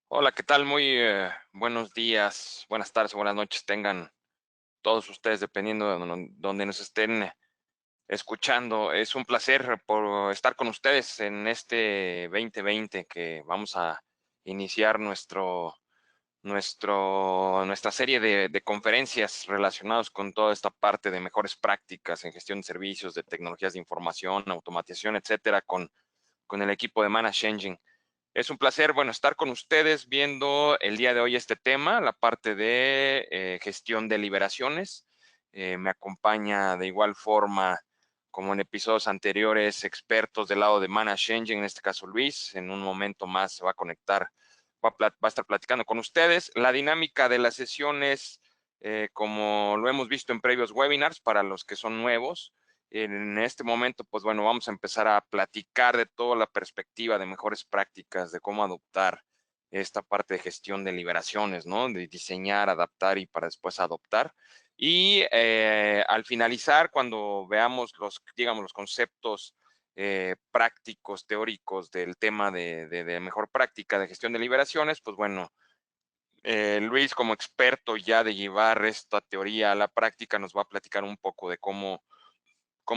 Hola, ¿qué tal? Muy buenos días, buenas tardes o buenas noches tengan todos ustedes, dependiendo de donde nos estén escuchando. Es un placer por estar con ustedes en este 2020 que vamos a iniciar nuestra serie de conferencias relacionadas con toda esta parte de mejores prácticas en gestión de servicios, de tecnologías de información, automatización, etcétera, con el equipo de Manage Engine. Es un placer, bueno, estar con ustedes viendo el día de hoy este tema, la parte de gestión de liberaciones. Me acompaña de igual forma, como en episodios anteriores, expertos del lado de Manage Engine, en este caso Luis. En un momento más se va a conectar, va a estar platicando con ustedes. La dinámica de las sesiones, como lo hemos visto en previos webinars, para los que son nuevos, en este momento, pues bueno, vamos a empezar a platicar de toda la perspectiva de mejores prácticas, de cómo adoptar esta parte de gestión de liberaciones, ¿no? De diseñar, adaptar y para después adoptar. Y al finalizar, cuando veamos digamos, los conceptos prácticos, teóricos del tema de mejor práctica de gestión de liberaciones, pues bueno, Luis, como experto ya de llevar esta teoría a la práctica, nos va a platicar un poco de cómo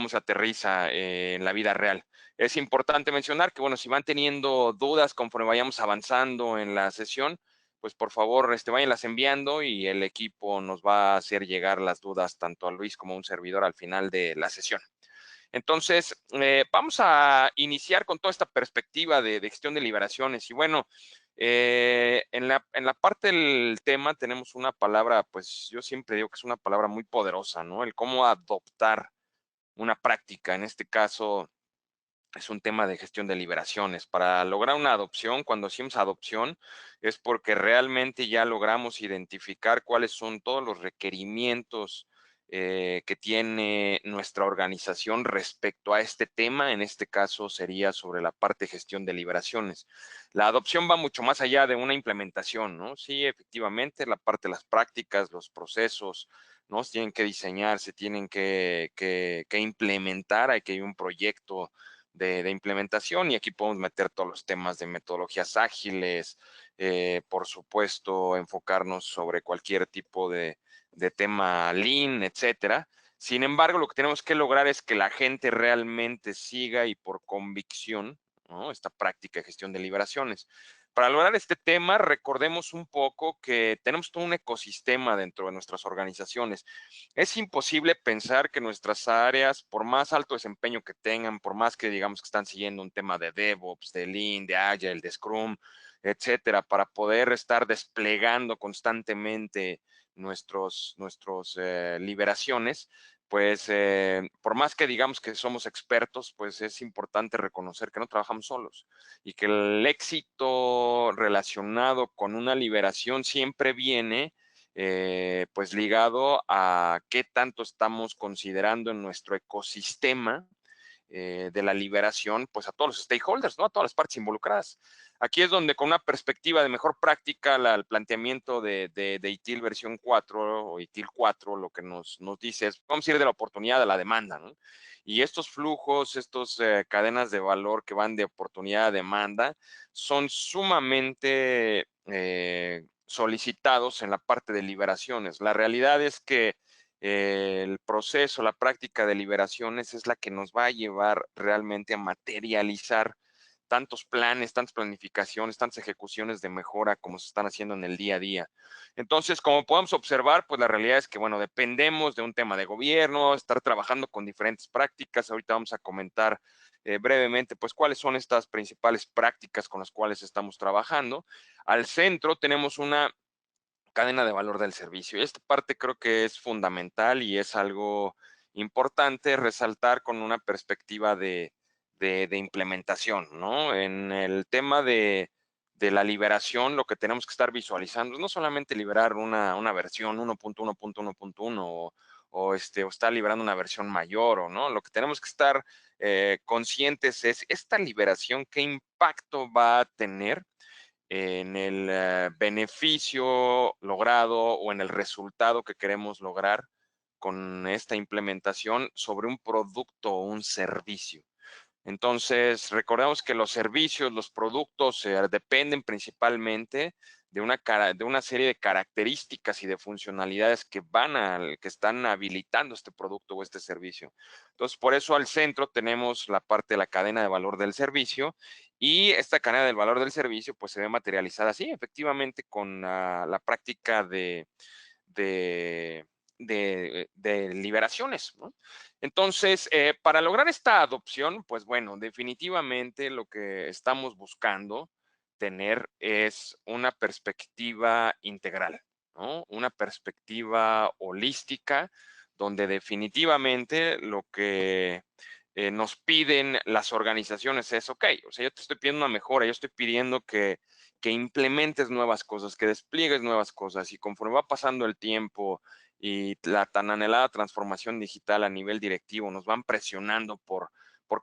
se aterriza en la vida real. Es importante mencionar que, bueno, si van teniendo dudas conforme vayamos avanzando en la sesión, pues por favor, váyanlas enviando y el equipo nos va a hacer llegar las dudas tanto a Luis como a un servidor al final de la sesión. Entonces, vamos a iniciar con toda esta perspectiva de gestión de liberaciones. Y bueno, en la parte del tema tenemos una palabra, pues yo siempre digo que es una palabra muy poderosa, ¿no? El cómo adoptar una práctica. En este caso, es un tema de gestión de liberaciones. Para lograr una adopción, cuando decimos adopción, es porque realmente ya logramos identificar cuáles son todos los requerimientos que tiene nuestra organización respecto a este tema. En este caso sería sobre la parte de gestión de liberaciones. La adopción va mucho más allá de una implementación, ¿no? Sí, efectivamente, la parte de las prácticas, los procesos, ¿no? Se tienen que diseñar, se tienen que implementar, hay que ir un proyecto de implementación y aquí podemos meter todos los temas de metodologías ágiles, por supuesto, enfocarnos sobre cualquier tipo de tema lean, etcétera. Sin embargo, lo que tenemos que lograr es que la gente realmente siga y por convicción, ¿no? Esta práctica de gestión de liberaciones. Para lograr este tema, recordemos un poco que tenemos todo un ecosistema dentro de nuestras organizaciones. Es imposible pensar que nuestras áreas, por más alto desempeño que tengan, por más que digamos que están siguiendo un tema de DevOps, de Lean, de Agile, de Scrum, etcétera, para poder estar desplegando constantemente nuestros liberaciones, pues por más que digamos que somos expertos, pues es importante reconocer que no trabajamos solos y que el éxito relacionado con una liberación siempre viene pues ligado a qué tanto estamos considerando en nuestro ecosistema de la liberación, pues a todos los stakeholders, ¿no? A todas las partes involucradas. Aquí es donde con una perspectiva de mejor práctica, el planteamiento de ITIL versión 4 o ITIL 4, lo que nos dice es, vamos a ir de la oportunidad a la demanda, ¿no? Y estos flujos, estas cadenas de valor que van de oportunidad a demanda, son sumamente solicitados en la parte de liberaciones. La realidad es que el proceso, la práctica de liberaciones es la que nos va a llevar realmente a materializar tantos planes, tantas planificaciones, tantas ejecuciones de mejora como se están haciendo en el día a día. Entonces, como podemos observar, pues la realidad es que, bueno, dependemos de un tema de gobierno, estar trabajando con diferentes prácticas. Ahorita vamos a comentar brevemente, pues, cuáles son estas principales prácticas con las cuales estamos trabajando. Al centro tenemos una cadena de valor del servicio. Y esta parte creo que es fundamental y es algo importante resaltar con una perspectiva de implementación, ¿no? En el tema de la liberación, lo que tenemos que estar visualizando es no solamente liberar una versión 1.1.1.1 o estar liberando una versión mayor, o no. Lo que tenemos que estar conscientes es esta liberación, qué impacto va a tener en el beneficio logrado o en el resultado que queremos lograr con esta implementación sobre un producto o un servicio. Entonces, recordemos que los servicios, los productos dependen principalmente de una serie de características y de funcionalidades que están habilitando este producto o este servicio. Entonces, por eso al centro tenemos la parte de la cadena de valor del servicio y esta cadena del valor del servicio pues se ve materializada así, efectivamente, con la práctica de, de liberaciones, ¿no? Entonces, para lograr esta adopción, pues bueno, definitivamente lo que estamos buscando tener es una perspectiva integral, ¿no? Una perspectiva holística, donde definitivamente lo que nos piden las organizaciones es, ok, o sea, yo te estoy pidiendo una mejora, yo estoy pidiendo que implementes nuevas cosas, que despliegues nuevas cosas y conforme va pasando el tiempo y la tan anhelada transformación digital a nivel directivo nos van presionando por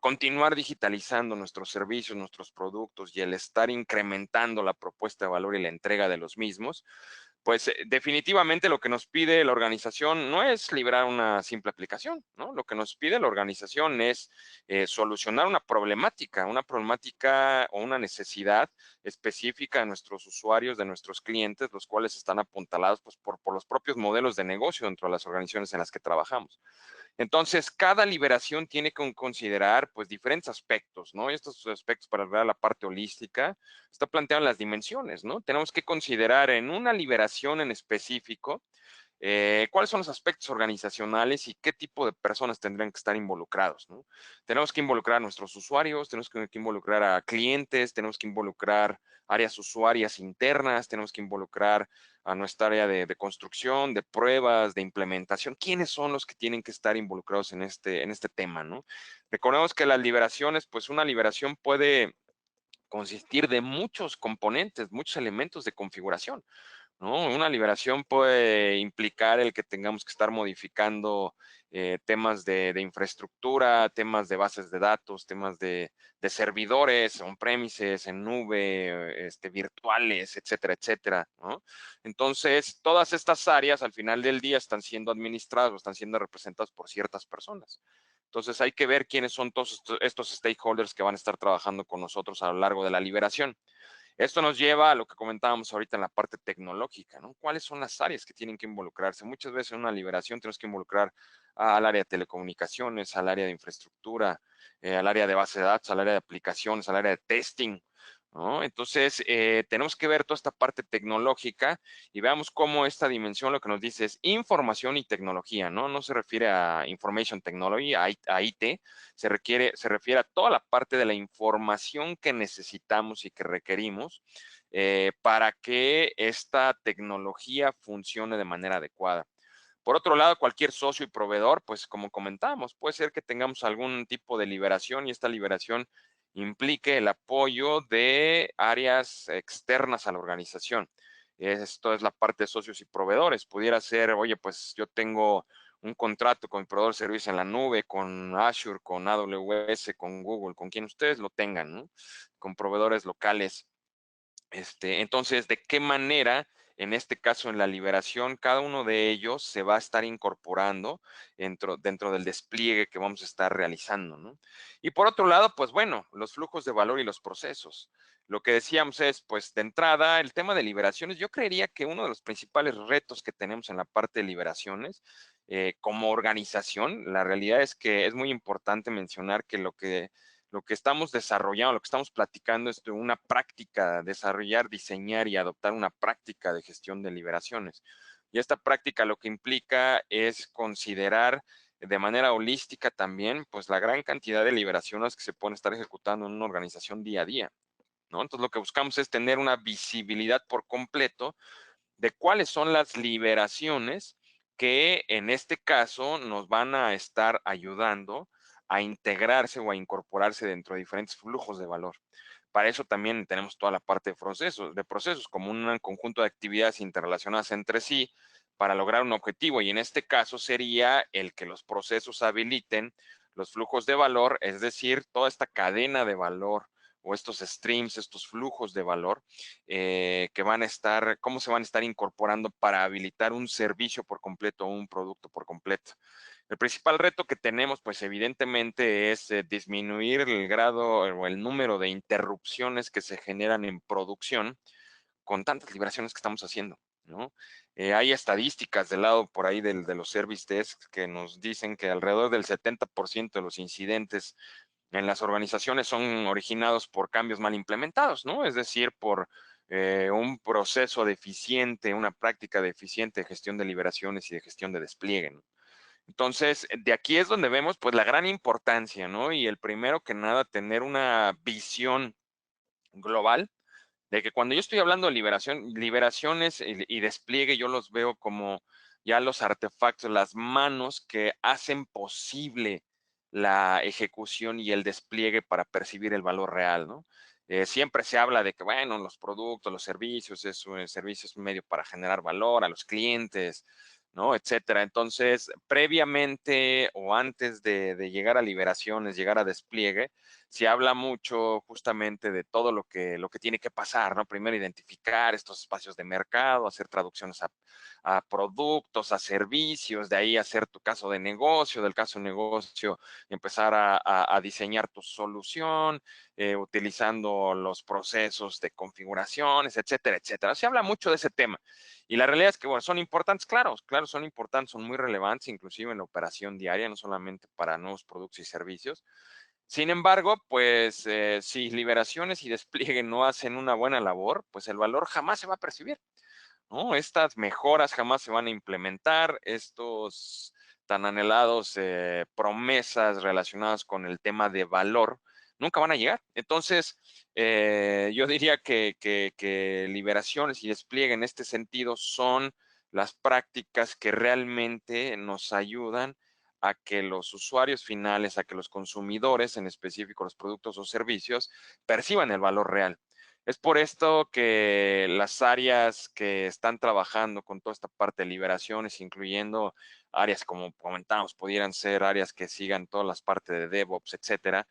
continuar digitalizando nuestros servicios, nuestros productos y el estar incrementando la propuesta de valor y la entrega de los mismos, pues definitivamente lo que nos pide la organización no es liberar una simple aplicación, ¿no? Lo que nos pide la organización es solucionar una problemática o una necesidad específica de nuestros usuarios, de nuestros clientes, los cuales están apuntalados pues, por los propios modelos de negocio dentro de las organizaciones en las que trabajamos. Entonces, cada liberación tiene que considerar, pues, diferentes aspectos, ¿no? Y estos aspectos, para ver la parte holística, está planteado en las dimensiones, ¿no? Tenemos que considerar en una liberación en específico, cuáles son los aspectos organizacionales y qué tipo de personas tendrían que estar involucrados, ¿no? Tenemos que involucrar a nuestros usuarios, tenemos que involucrar a clientes, tenemos que involucrar áreas usuarias internas, tenemos que involucrar a nuestra área de construcción, de pruebas, de implementación. ¿Quiénes son los que tienen que estar involucrados en este tema, no? Recordemos que las liberaciones, pues una liberación puede consistir de muchos componentes, muchos elementos de configuración, ¿no? Una liberación puede implicar el que tengamos que estar modificando temas de infraestructura, temas de bases de datos, temas de servidores on-premises, en nube, virtuales, etcétera, etcétera, ¿no? Entonces, todas estas áreas al final del día están siendo administradas o están siendo representadas por ciertas personas. Entonces, hay que ver quiénes son todos estos stakeholders que van a estar trabajando con nosotros a lo largo de la liberación. Esto nos lleva a lo que comentábamos ahorita en la parte tecnológica, ¿no? ¿Cuáles son las áreas que tienen que involucrarse? Muchas veces en una liberación tenemos que involucrar al área de telecomunicaciones, al área de infraestructura, al área de base de datos, al área de aplicaciones, al área de testing, ¿no? Entonces, tenemos que ver toda esta parte tecnológica y veamos cómo esta dimensión lo que nos dice es información y tecnología, ¿no? No se refiere a information technology, a IT, se refiere a toda la parte de la información que necesitamos y que requerimos para que esta tecnología funcione de manera adecuada. Por otro lado, cualquier socio y proveedor, pues como comentamos, puede ser que tengamos algún tipo de liberación y esta liberación implique el apoyo de áreas externas a la organización. Esto es la parte de socios y proveedores. Pudiera ser, oye, pues yo tengo un contrato con mi proveedor de servicios en la nube, con Azure, con AWS, con Google, con quien ustedes lo tengan, ¿no? Con proveedores locales. Entonces, ¿de qué manera, en este caso, en la liberación, cada uno de ellos se va a estar incorporando dentro del despliegue que vamos a estar realizando, ¿no? Y por otro lado, pues bueno, los flujos de valor y los procesos. Lo que decíamos es, pues de entrada, el tema de liberaciones, yo creería que uno de los principales retos que tenemos en la parte de liberaciones, como organización, la realidad es que es muy importante mencionar que lo que estamos desarrollando, lo que estamos platicando es de una práctica, desarrollar, diseñar y adoptar una práctica de gestión de liberaciones. Y esta práctica lo que implica es considerar de manera holística también, pues la gran cantidad de liberaciones que se pueden estar ejecutando en una organización día a día, ¿no? Entonces lo que buscamos es tener una visibilidad por completo de cuáles son las liberaciones que en este caso nos van a estar ayudando a integrarse o a incorporarse dentro de diferentes flujos de valor. Para eso también tenemos toda la parte de procesos como un conjunto de actividades interrelacionadas entre sí para lograr un objetivo. Y en este caso sería el que los procesos habiliten los flujos de valor, es decir, toda esta cadena de valor o estos streams, estos flujos de valor que van a estar, cómo se van a estar incorporando para habilitar un servicio por completo o un producto por completo. El principal reto que tenemos, pues evidentemente es disminuir el grado o el número de interrupciones que se generan en producción con tantas liberaciones que estamos haciendo, ¿no? Hay estadísticas del lado por ahí de los service desks que nos dicen que alrededor del 70% de los incidentes en las organizaciones son originados por cambios mal implementados, ¿no? Es decir, por un proceso deficiente, una práctica deficiente de gestión de liberaciones y de gestión de despliegue, ¿no? Entonces, de aquí es donde vemos pues la gran importancia, ¿no? Y el primero que nada, tener una visión global de que cuando yo estoy hablando de liberaciones y despliegue, yo los veo como ya los artefactos, las manos que hacen posible la ejecución y el despliegue para percibir el valor real, ¿no? Siempre se habla de que, bueno, los productos, los servicios, el servicio es un medio para generar valor a los clientes, ¿no? Etcétera. Entonces, previamente o antes de llegar a liberaciones, llegar a despliegue, se habla mucho justamente de todo lo que tiene que pasar, ¿no? Primero identificar estos espacios de mercado, hacer traducciones a productos, a servicios, de ahí hacer tu caso de negocio, del caso de negocio, empezar a diseñar tu solución, utilizando los procesos de configuraciones, etcétera, etcétera. Se habla mucho de ese tema. Y la realidad es que, bueno, son importantes, claro, claro, son importantes, son muy relevantes, inclusive en la operación diaria, no solamente para nuevos productos y servicios. Sin embargo, pues si liberaciones y despliegue no hacen una buena labor, pues el valor jamás se va a percibir, ¿no? Estas mejoras jamás se van a implementar, estos tan anhelados promesas relacionadas con el tema de valor nunca van a llegar. Entonces, yo diría que liberaciones y despliegue en este sentido son las prácticas que realmente nos ayudan a que los usuarios finales, a que los consumidores, en específico los productos o servicios, perciban el valor real. Es por esto que las áreas que están trabajando con toda esta parte de liberaciones, incluyendo áreas como comentamos, pudieran ser áreas que sigan todas las partes de DevOps, etcétera,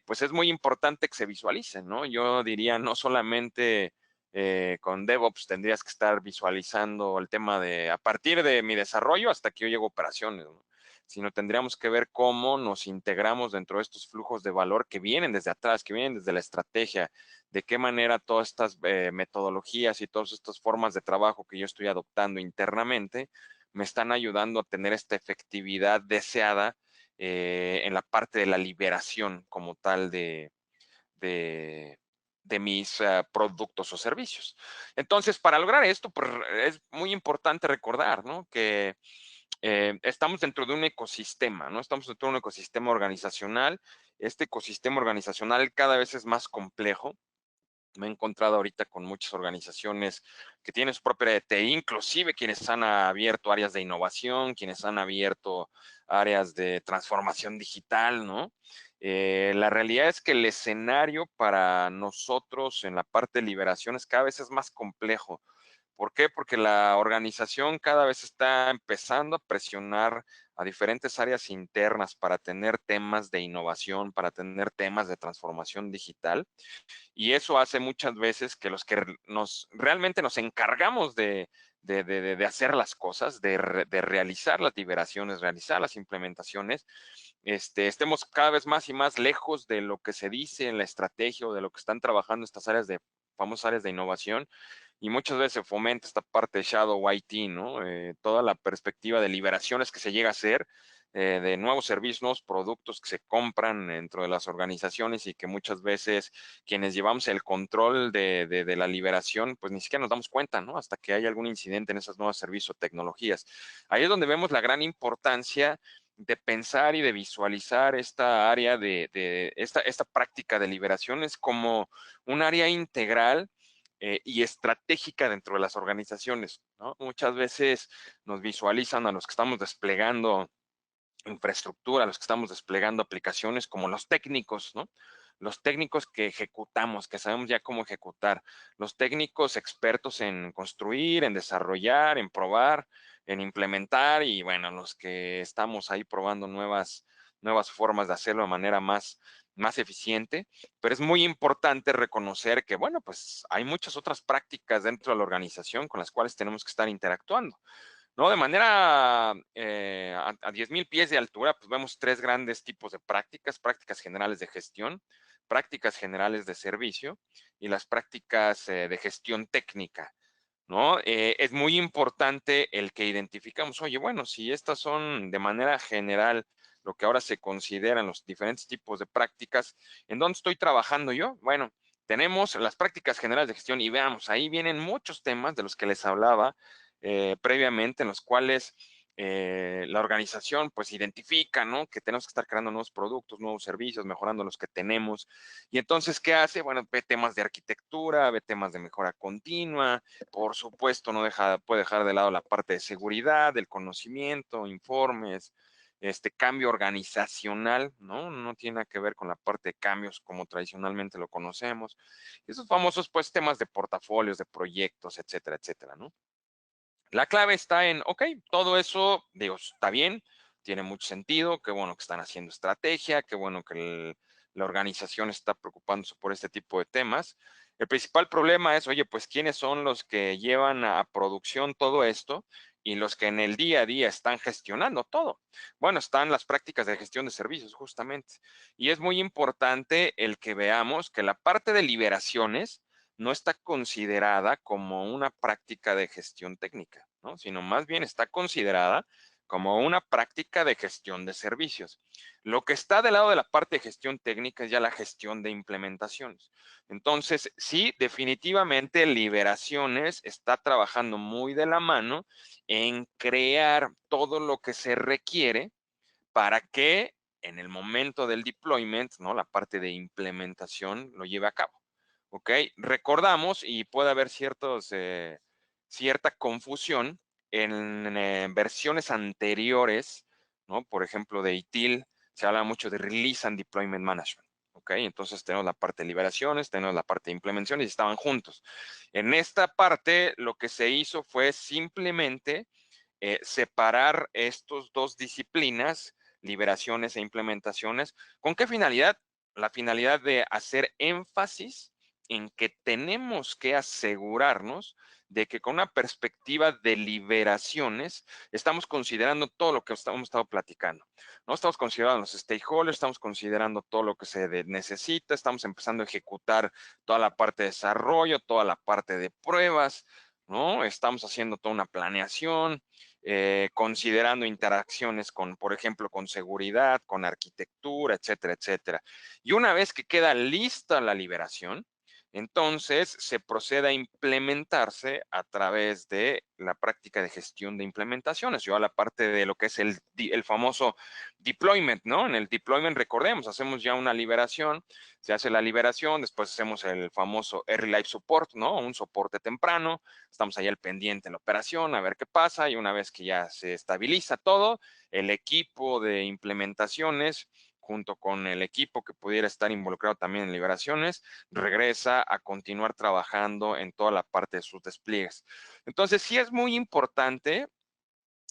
pues es muy importante que se visualicen, ¿no? Yo diría no solamente con DevOps tendrías que estar visualizando el tema de a partir de mi desarrollo hasta que yo llego a operaciones, ¿no? Sino tendríamos que ver cómo nos integramos dentro de estos flujos de valor que vienen desde atrás, que vienen desde la estrategia, de qué manera todas estas metodologías y todas estas formas de trabajo que yo estoy adoptando internamente me están ayudando a tener esta efectividad deseada en la parte de la liberación como tal de, de mis productos o servicios. Entonces, para lograr esto, pues es muy importante recordar, ¿no? Que estamos dentro de un ecosistema, ¿no? Estamos dentro de un ecosistema organizacional. Este ecosistema organizacional cada vez es más complejo. Me he encontrado ahorita con muchas organizaciones que tienen su propia área de TI, inclusive quienes han abierto áreas de innovación, quienes han abierto áreas de transformación digital, ¿no? La realidad es que el escenario para nosotros en la parte de liberaciones cada vez es más complejo. ¿Por qué? Porque la organización cada vez está empezando a presionar a diferentes áreas internas para tener temas de innovación, para tener temas de transformación digital. Y eso hace muchas veces que los que realmente nos encargamos de hacer las cosas, de realizar las liberaciones, realizar las implementaciones, estemos cada vez más y más lejos de lo que se dice en la estrategia o de lo que están trabajando estas áreas de famosas áreas de innovación. Y muchas veces se fomenta esta parte de Shadow IT, ¿no? Toda la perspectiva de liberaciones que se llega a hacer, de nuevos servicios, nuevos productos que se compran dentro de las organizaciones y que muchas veces quienes llevamos el control de la liberación, pues ni siquiera nos damos cuenta, ¿no? Hasta que hay algún incidente en esos nuevos servicios o tecnologías. Ahí es donde vemos la gran importancia de pensar y de visualizar esta área esta práctica de liberaciones como un área integral y estratégica dentro de las organizaciones, ¿no? Muchas veces nos visualizan a los que estamos desplegando infraestructura, los que estamos desplegando aplicaciones como los técnicos, ¿no? Los técnicos que ejecutamos, que sabemos ya cómo ejecutar, los técnicos expertos en construir, en desarrollar, en probar, en implementar y bueno, los que estamos ahí probando nuevas formas de hacerlo de manera más eficiente, pero es muy importante reconocer que, bueno, pues hay muchas otras prácticas dentro de la organización con las cuales tenemos que estar interactuando. ¿no? De manera a 10,000 pies de altura, pues vemos tres grandes tipos de prácticas: prácticas generales de gestión, prácticas generales de servicio y las prácticas de gestión técnica, ¿no? Es muy importante el que identificamos, oye, bueno, si estas son de manera general lo que ahora se consideran los diferentes tipos de prácticas, ¿en dónde estoy trabajando yo? Bueno, tenemos las prácticas generales de gestión y veamos, ahí vienen muchos temas de los que les hablaba previamente, en los cuales la organización pues identifica, ¿no? Que tenemos que estar creando nuevos productos, nuevos servicios, mejorando los que tenemos. Y entonces, ¿qué hace? Bueno, ve temas de arquitectura, ve temas de mejora continua, por supuesto, no puede dejar de lado la parte de seguridad, del conocimiento, informes, cambio organizacional, ¿no? No tiene nada que ver con la parte de cambios como tradicionalmente lo conocemos. Esos famosos, pues, temas de portafolios, de proyectos, etcétera, etcétera, ¿no? La clave está en, ok, todo eso, digo, está bien, tiene mucho sentido, qué bueno que están haciendo estrategia, qué bueno que la organización está preocupándose por este tipo de temas. El principal problema es, oye, pues, ¿quiénes son los que llevan a producción todo esto y los que en el día a día están gestionando todo? Bueno, están las prácticas de gestión de servicios, justamente. Y es muy importante el que veamos que la parte de liberaciones no está considerada como una práctica de gestión técnica, ¿no? Sino más bien está considerada como una práctica de gestión de servicios. Lo que está del lado de la parte de gestión técnica es ya la gestión de implementaciones. Entonces, sí, definitivamente Liberaciones está trabajando muy de la mano en crear todo lo que se requiere para que en el momento del deployment, ¿no? La parte de implementación lo lleve a cabo. ¿Ok? Recordamos, y puede haber cierta confusión en versiones anteriores, ¿no? Por ejemplo, de ITIL, se habla mucho de Release and Deployment Management. ¿Ok? Entonces tenemos la parte de liberaciones, tenemos la parte de implementaciones y estaban juntos. En esta parte, lo que se hizo fue simplemente separar estos dos disciplinas, liberaciones e implementaciones. ¿Con qué finalidad? La finalidad de hacer énfasis en que tenemos que asegurarnos de que con una perspectiva de liberaciones estamos considerando todo lo que hemos estado platicando. No estamos considerando los stakeholders, estamos considerando todo lo que se necesita, estamos empezando a ejecutar toda la parte de desarrollo, toda la parte de pruebas, ¿no? Estamos haciendo toda una planeación, considerando interacciones con, por ejemplo, con seguridad, con arquitectura, etcétera, etcétera. Y una vez que queda lista la liberación, entonces se procede a implementarse a través de la práctica de gestión de implementaciones. Yo a la parte de lo que es el famoso deployment, ¿no? En el deployment, recordemos, hacemos ya una liberación, se hace la liberación, después hacemos el famoso Early Life Support, ¿no? Un soporte temprano, estamos ahí al pendiente en la operación, a ver qué pasa, y una vez que ya se estabiliza todo, el equipo de implementaciones junto con el equipo que pudiera estar involucrado también en liberaciones, regresa a continuar trabajando en toda la parte de sus despliegues. Entonces, sí es muy importante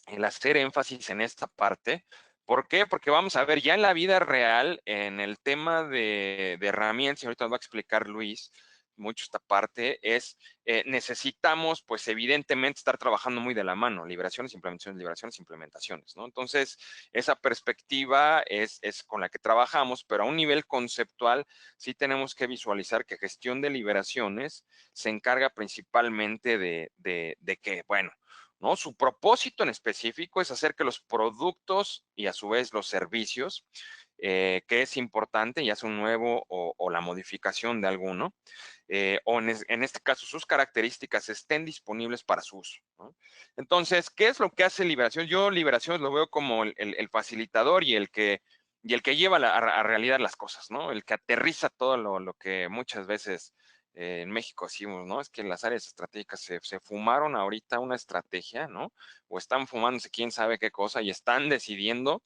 el hacer énfasis en esta parte. ¿Por qué? Porque vamos a ver ya en la vida real, en el tema de herramientas, y ahorita nos va a explicar Luis mucho esta parte, necesitamos, pues evidentemente, estar trabajando muy de la mano, liberaciones, implementaciones, ¿no? Entonces, esa perspectiva es con la que trabajamos, pero a un nivel conceptual sí tenemos que visualizar que gestión de liberaciones se encarga principalmente de que, bueno, ¿no? Su propósito en específico es hacer que los productos y a su vez los servicios, que es importante, ya sea un nuevo o la modificación de alguno, o en este caso sus características estén disponibles para su uso, ¿no? Entonces, ¿qué es lo que hace Liberación? Yo Liberaciones lo veo como el facilitador y el que lleva a realidad las cosas, ¿no? El que aterriza todo lo que muchas veces en México decimos, ¿no? Es que las áreas estratégicas se fumaron ahorita una estrategia, ¿no? O están fumándose quién sabe qué cosa y están decidiendo,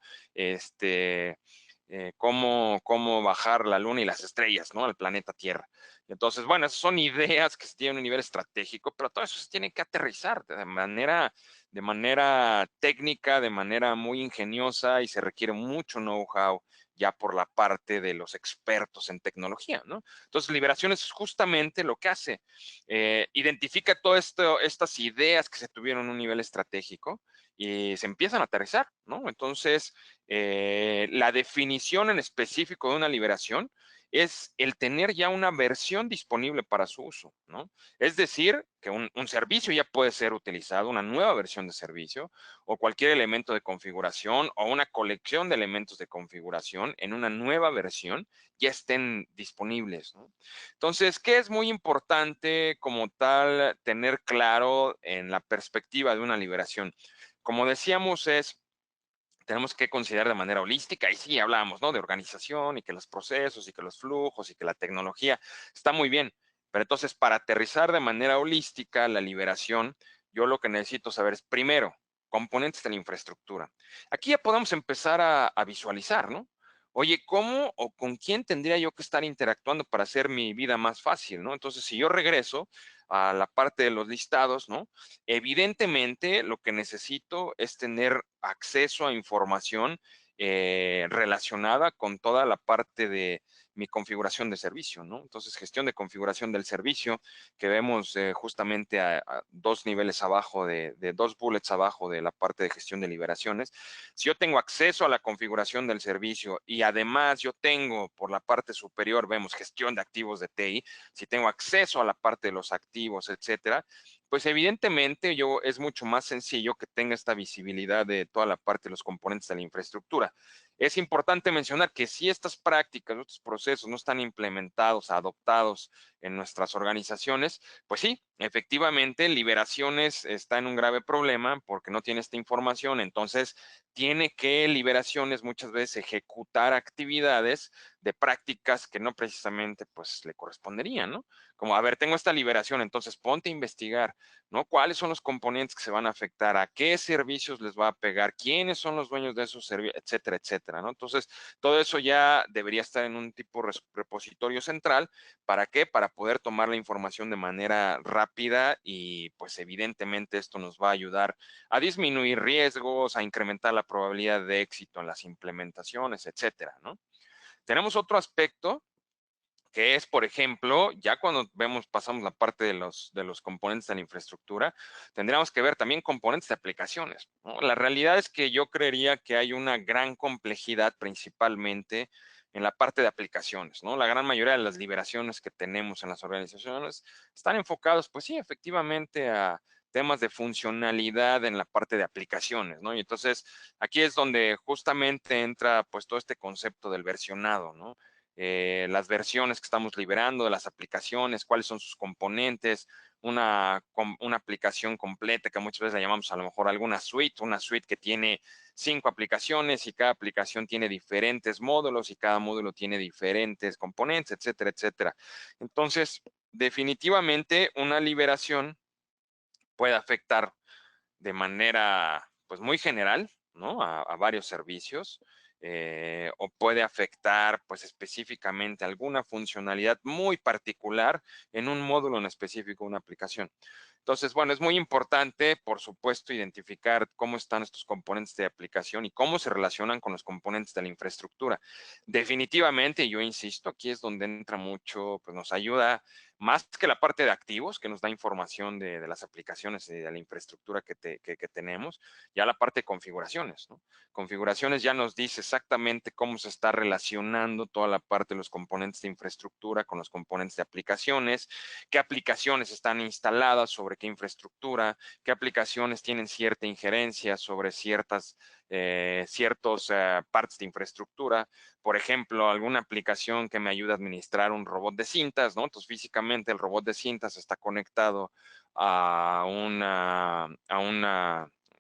cómo bajar la luna y las estrellas, ¿no? Al planeta Tierra. Entonces, bueno, esas son ideas que se tienen a un nivel estratégico, pero todo eso se tiene que aterrizar de manera técnica, de manera muy ingeniosa, y se requiere mucho know-how ya por la parte de los expertos en tecnología, ¿no? Entonces, liberaciones es justamente lo que hace. Identifica todas estas ideas que se tuvieron en un nivel estratégico y se empiezan a aterrizar, ¿no? Entonces, la definición en específico de una liberación es el tener ya una versión disponible para su uso, ¿no? Es decir, que un servicio ya puede ser utilizado, una nueva versión de servicio, o cualquier elemento de configuración, o una colección de elementos de configuración en una nueva versión ya estén disponibles, ¿no? Entonces, ¿qué es muy importante como tal tener claro en la perspectiva de una liberación? Como decíamos, tenemos que considerar de manera holística, y sí, hablábamos, ¿no? De organización y que los procesos y que los flujos y que la tecnología está muy bien, pero entonces para aterrizar de manera holística la liberación, yo lo que necesito saber es, primero, componentes de la infraestructura. Aquí ya podemos empezar a visualizar, ¿no? Oye, ¿cómo o con quién tendría yo que estar interactuando para hacer mi vida más fácil, ¿no? Entonces, si yo regreso a la parte de los listados, ¿no? Evidentemente, lo que necesito es tener acceso a información relacionada con toda la parte de mi configuración de servicio, ¿no? Entonces, gestión de configuración del servicio, que vemos justamente a dos niveles abajo, de dos bullets abajo de la parte de gestión de liberaciones. Si yo tengo acceso a la configuración del servicio y además yo tengo por la parte superior, vemos gestión de activos de TI, si tengo acceso a la parte de los activos, etcétera, pues evidentemente yo es mucho más sencillo que tenga esta visibilidad de toda la parte de los componentes de la infraestructura. Es importante mencionar que si estas prácticas, estos procesos no están implementados, adoptados en nuestras organizaciones, pues sí, efectivamente, Liberaciones está en un grave problema porque no tiene esta información, entonces tiene que Liberaciones muchas veces ejecutar actividades de prácticas que no precisamente pues le corresponderían, ¿no? Como, a ver, tengo esta liberación, entonces ponte a investigar, ¿no? ¿Cuáles son los componentes que se van a afectar? ¿A qué servicios les va a pegar? ¿Quiénes son los dueños de esos servicios? Etcétera, etcétera, ¿no? Entonces, todo eso ya debería estar en un tipo repositorio central. ¿Para qué? Para poder tomar la información de manera rápida y pues evidentemente esto nos va a ayudar a disminuir riesgos, a incrementar la probabilidad de éxito en las implementaciones, etcétera, ¿no? Tenemos otro aspecto que es, por ejemplo, ya cuando pasamos la parte de los componentes de la infraestructura, tendríamos que ver también componentes de aplicaciones, ¿no? La realidad es que yo creería que hay una gran complejidad principalmente en la parte de aplicaciones, ¿no? La gran mayoría de las liberaciones que tenemos en las organizaciones están enfocados, pues sí, efectivamente a temas de funcionalidad en la parte de aplicaciones, ¿no? Y entonces aquí es donde justamente entra pues todo este concepto del versionado, ¿no? Las versiones que estamos liberando de las aplicaciones, cuáles son sus componentes, una aplicación completa que muchas veces la llamamos a lo mejor alguna suite, una suite que tiene 5 aplicaciones y cada aplicación tiene diferentes módulos y cada módulo tiene diferentes componentes, etcétera, etcétera. Entonces, definitivamente una liberación puede afectar de manera pues muy general, ¿no? A varios servicios, o puede afectar pues específicamente alguna funcionalidad muy particular en un módulo en específico, una aplicación. Entonces, bueno, es muy importante, por supuesto, identificar cómo están estos componentes de aplicación y cómo se relacionan con los componentes de la infraestructura. Definitivamente, yo insisto, aquí es donde entra mucho, pues nos ayuda más que la parte de activos, que nos da información de las aplicaciones y de la infraestructura que tenemos, ya la parte de configuraciones, ¿no? Configuraciones ya nos dice exactamente cómo se está relacionando toda la parte de los componentes de infraestructura con los componentes de aplicaciones, qué aplicaciones están instaladas sobre qué infraestructura, qué aplicaciones tienen cierta injerencia sobre ciertos partes de infraestructura. Por ejemplo, alguna aplicación que me ayuda a administrar un robot de cintas, ¿no? Entonces, físicamente el robot de cintas está conectado a una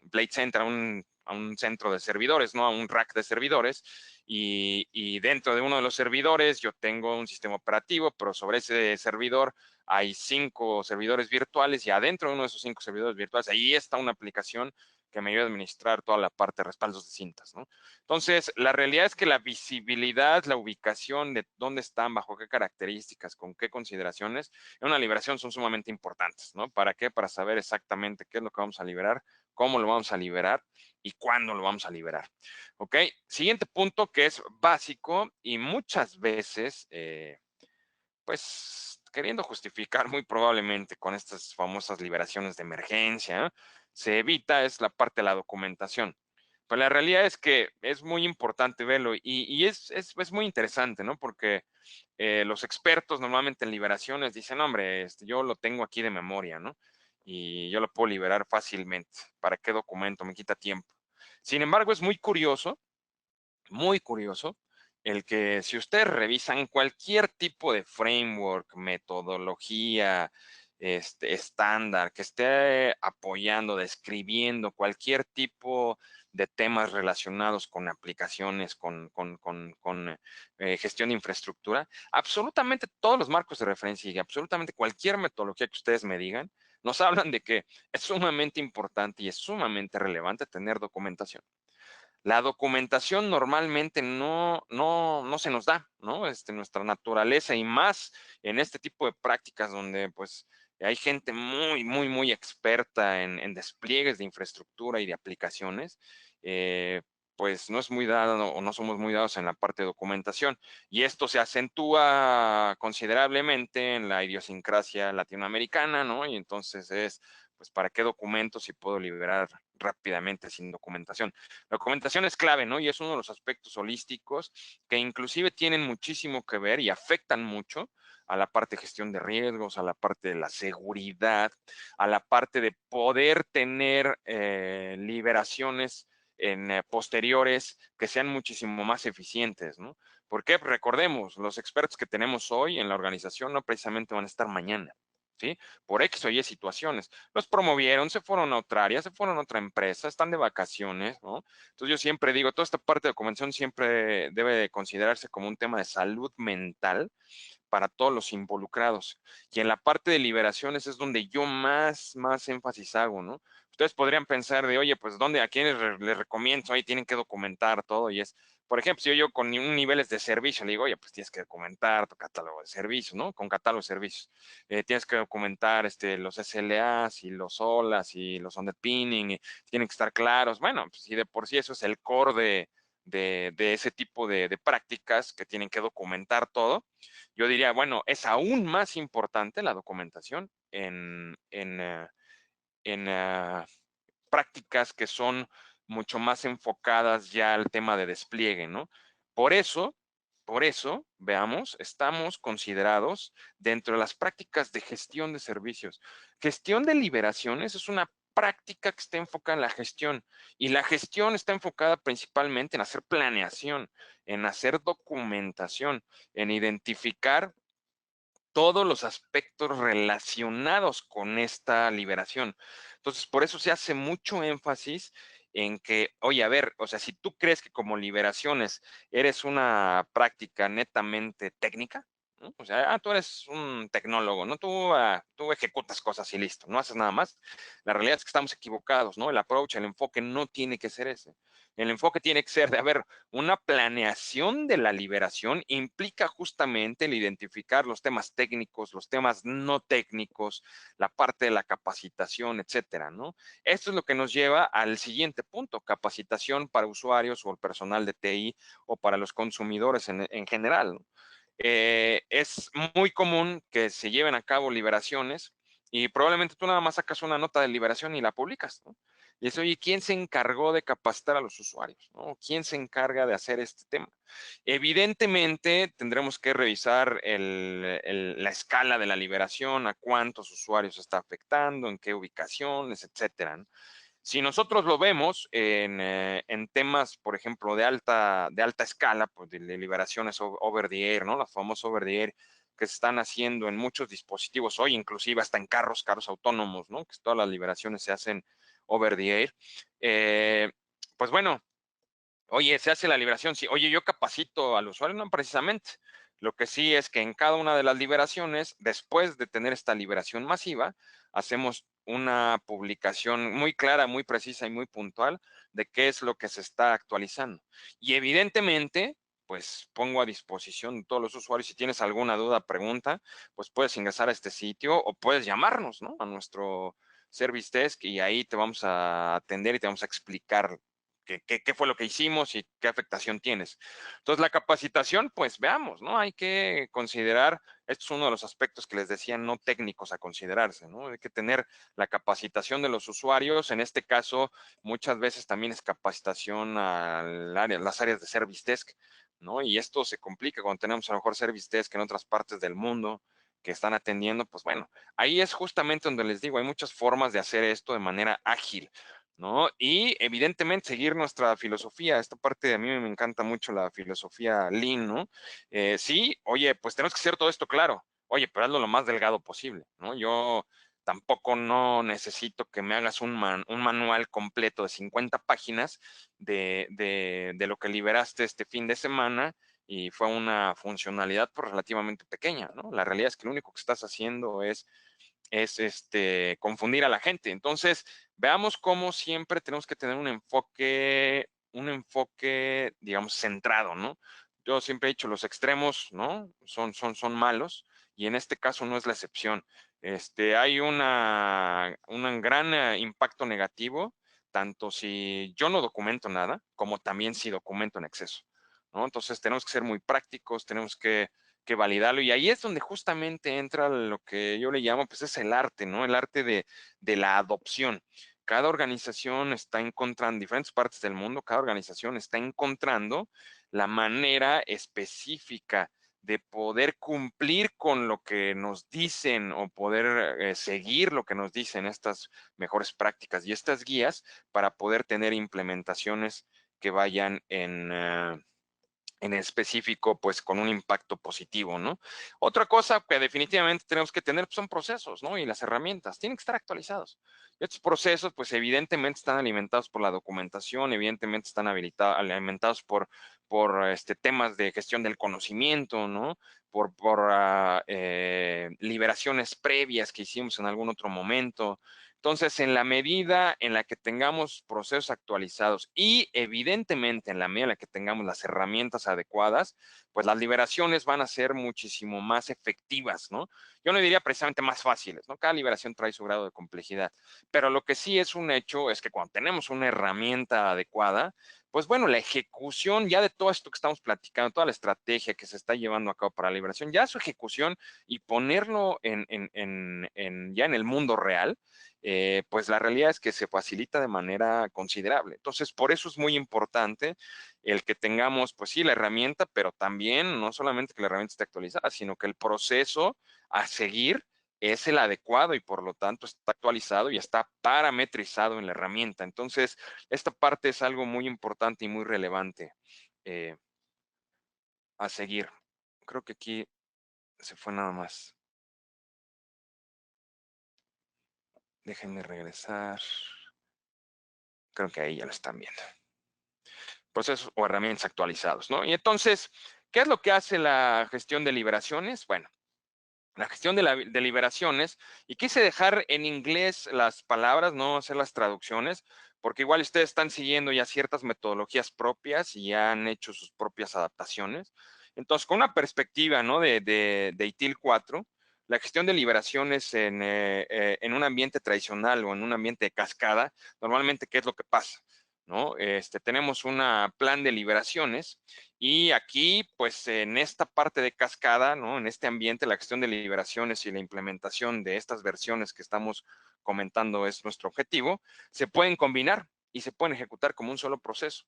Blade Center, a un centro de servidores, ¿no? A un rack de servidores. Y dentro de uno de los servidores yo tengo un sistema operativo, pero sobre ese servidor hay 5 servidores virtuales y adentro de uno de esos 5 servidores virtuales, ahí está una aplicación que me ayuda a administrar toda la parte de respaldos de cintas, ¿no? Entonces, la realidad es que la visibilidad, la ubicación de dónde están, bajo qué características, con qué consideraciones, en una liberación son sumamente importantes, ¿no? ¿Para qué? Para saber exactamente qué es lo que vamos a liberar, cómo lo vamos a liberar y cuándo lo vamos a liberar. ¿Ok? Siguiente punto que es básico y muchas veces, pues queriendo justificar muy probablemente con estas famosas liberaciones de emergencia, ¿no? Se evita es la parte de la documentación. Pero la realidad es que es muy importante verlo y es muy interesante, ¿no? Porque los expertos normalmente en liberaciones dicen, hombre, yo lo tengo aquí de memoria, ¿no? Y yo lo puedo liberar fácilmente. ¿Para qué documento? Me quita tiempo. Sin embargo, es muy curioso, el que si ustedes revisan cualquier tipo de framework, metodología, estándar que esté apoyando, describiendo cualquier tipo de temas relacionados con aplicaciones, con gestión de infraestructura, absolutamente todos los marcos de referencia y absolutamente cualquier metodología que ustedes me digan, nos hablan de que es sumamente importante y es sumamente relevante tener documentación. La documentación normalmente no se nos da, ¿no? Nuestra naturaleza y más en este tipo de prácticas donde pues hay gente muy experta en despliegues de infraestructura y de aplicaciones, pues no es muy dado o no somos muy dados en la parte de documentación. Y esto se acentúa considerablemente en la idiosincrasia latinoamericana, ¿no? Y entonces es, pues, ¿para qué documentos si puedo liberar rápidamente sin documentación? La documentación es clave, ¿no? Y es uno de los aspectos holísticos que inclusive tienen muchísimo que ver y afectan mucho a la parte de gestión de riesgos, a la parte de la seguridad, a la parte de poder tener liberaciones en posteriores que sean muchísimo más eficientes, ¿no? Porque recordemos, los expertos que tenemos hoy en la organización no precisamente van a estar mañana, ¿sí? Por X o Y situaciones. Los promovieron, se fueron a otra área, se fueron a otra empresa, están de vacaciones, ¿no? Entonces yo siempre digo, toda esta parte de convención siempre debe de considerarse como un tema de salud mental para todos los involucrados. Y en la parte de liberaciones es donde yo más énfasis hago, ¿no? Ustedes podrían pensar de, oye, pues, ¿dónde, a quiénes les recomiendo? Oye, tienen que documentar todo y es, por ejemplo, si yo con un niveles de servicio le digo, oye, pues tienes que documentar tu catálogo de servicios, ¿no? Con catálogo de servicios. Tienes que documentar los SLAs y los OLAs y los underpinning, tienen que estar claros. Bueno, pues si de por sí eso es el core de ese tipo de prácticas que tienen que documentar todo, yo diría, bueno, es aún más importante la documentación en prácticas que son mucho más enfocadas ya al tema de despliegue, ¿no? Por eso, por eso, veamos, estamos considerados dentro de las prácticas de gestión de servicios. Gestión de liberaciones es una práctica que está enfocada en la gestión y la gestión está enfocada principalmente en hacer planeación, en hacer documentación, en identificar todos los aspectos relacionados con esta liberación. Entonces, por eso se hace mucho énfasis en que, oye, a ver, o sea, si tú crees que como liberaciones eres una práctica netamente técnica, ¿no? O sea, tú eres un tecnólogo, ¿no? Tú ejecutas cosas y listo, no haces nada más. La realidad es que estamos equivocados, ¿no? El approach, el enfoque no tiene que ser ese. El enfoque tiene que ser de, a ver, una planeación de la liberación implica justamente el identificar los temas técnicos, los temas no técnicos, la parte de la capacitación, etcétera, ¿no? Esto es lo que nos lleva al siguiente punto, capacitación para usuarios o el personal de TI o para los consumidores en general, ¿no? Es muy común que se lleven a cabo liberaciones y probablemente tú nada más sacas una nota de liberación y la publicas, ¿no? Y es, oye, ¿quién se encargó de capacitar a los usuarios? ¿No? ¿Quién se encarga de hacer este tema? Evidentemente, tendremos que revisar la escala de la liberación, a cuántos usuarios está afectando, en qué ubicaciones, etcétera, ¿no? Si nosotros lo vemos en temas, por ejemplo, de alta escala, pues de liberaciones over the air, ¿no? Las famosas over the air que se están haciendo en muchos dispositivos hoy, inclusive hasta en carros autónomos, ¿no? Que todas las liberaciones se hacen over the air. Pues bueno, oye, se hace la liberación, sí. Oye, yo capacito al usuario, no precisamente. Lo que sí es que en cada una de las liberaciones, después de tener esta liberación masiva, hacemos una publicación muy clara, muy precisa y muy puntual de qué es lo que se está actualizando. Y evidentemente, pues pongo a disposición de todos los usuarios. Si tienes alguna duda, pregunta, pues puedes ingresar a este sitio o puedes llamarnos, ¿no? A nuestro Service Desk y ahí te vamos a atender y te vamos a explicar qué fue lo que hicimos y qué afectación tienes. Entonces, la capacitación, pues veamos, ¿no? Hay que considerar, esto es uno de los aspectos que les decía no técnicos a considerarse, ¿no? Hay que tener la capacitación de los usuarios, en este caso, muchas veces también es capacitación al área, las áreas de Service Desk, ¿no? Y esto se complica cuando tenemos a lo mejor Service Desk en otras partes del mundo que están atendiendo, pues bueno, ahí es justamente donde les digo, hay muchas formas de hacer esto de manera ágil, ¿no? Y evidentemente seguir nuestra filosofía, esta parte de a mí me encanta mucho la filosofía Lean, ¿no? Sí, oye, pues tenemos que hacer todo esto claro, oye, pero hazlo lo más delgado posible, ¿no? Yo tampoco no necesito que me hagas un manual completo de 50 páginas de lo que liberaste este fin de semana y fue una funcionalidad pues, relativamente pequeña, ¿no? La realidad es que lo único que estás haciendo es confundir a la gente. Entonces, veamos cómo siempre tenemos que tener un enfoque, digamos, centrado, ¿no? Yo siempre he dicho, los extremos, ¿no? Son malos y en este caso no es la excepción. Hay un gran impacto negativo, tanto si yo no documento nada, como también si documento en exceso, ¿no? Entonces, tenemos que ser muy prácticos, tenemos que validarlo. Y ahí es donde justamente entra lo que yo le llamo, pues es el arte, ¿no? El arte de la adopción. Cada organización está encontrando, en diferentes partes del mundo, cada organización está encontrando la manera específica de poder cumplir con lo que nos dicen o poder seguir lo que nos dicen estas mejores prácticas y estas guías para poder tener implementaciones que vayan en específico, pues con un impacto positivo, ¿no? Otra cosa que definitivamente tenemos que tener pues, son procesos, ¿no? Y las herramientas tienen que estar actualizados. Estos procesos, pues evidentemente están alimentados por la documentación, evidentemente están alimentados por temas de gestión del conocimiento, ¿no? Por liberaciones previas que hicimos en algún otro momento. Entonces, en la medida en la que tengamos procesos actualizados y evidentemente en la medida en la que tengamos las herramientas adecuadas, pues las liberaciones van a ser muchísimo más efectivas, ¿no? Yo no diría precisamente más fáciles, ¿no? Cada liberación trae su grado de complejidad, pero lo que sí es un hecho es que cuando tenemos una herramienta adecuada, pues bueno, la ejecución ya de todo esto que estamos platicando, toda la estrategia que se está llevando a cabo para la liberación, ya su ejecución y ponerlo ya en el mundo real, pues la realidad es que se facilita de manera considerable. Entonces, por eso es muy importante el que tengamos, pues sí, la herramienta, pero también no solamente que la herramienta esté actualizada, sino que el proceso a seguir es el adecuado y por lo tanto está actualizado y está parametrizado en la herramienta. Entonces, esta parte es algo muy importante y muy relevante eh, a seguir. Creo que aquí se fue nada más. Déjenme regresar. Creo que ahí ya lo están viendo. Procesos o herramientas actualizados, ¿no? Y entonces, ¿qué es lo que hace la gestión de liberaciones? Bueno, la gestión de liberaciones, y quise dejar en inglés las palabras, no hacer las traducciones, porque igual ustedes están siguiendo ya ciertas metodologías propias y ya han hecho sus propias adaptaciones. Entonces, con una perspectiva, ¿no? de ITIL 4, la gestión de liberaciones en un ambiente tradicional o en un ambiente de cascada, normalmente, ¿qué es lo que pasa? ¿No? Tenemos un plan de liberaciones y aquí, pues en esta parte de cascada, ¿no? En este ambiente, la gestión de liberaciones y la implementación de estas versiones que estamos comentando es nuestro objetivo, se pueden combinar y se pueden ejecutar como un solo proceso,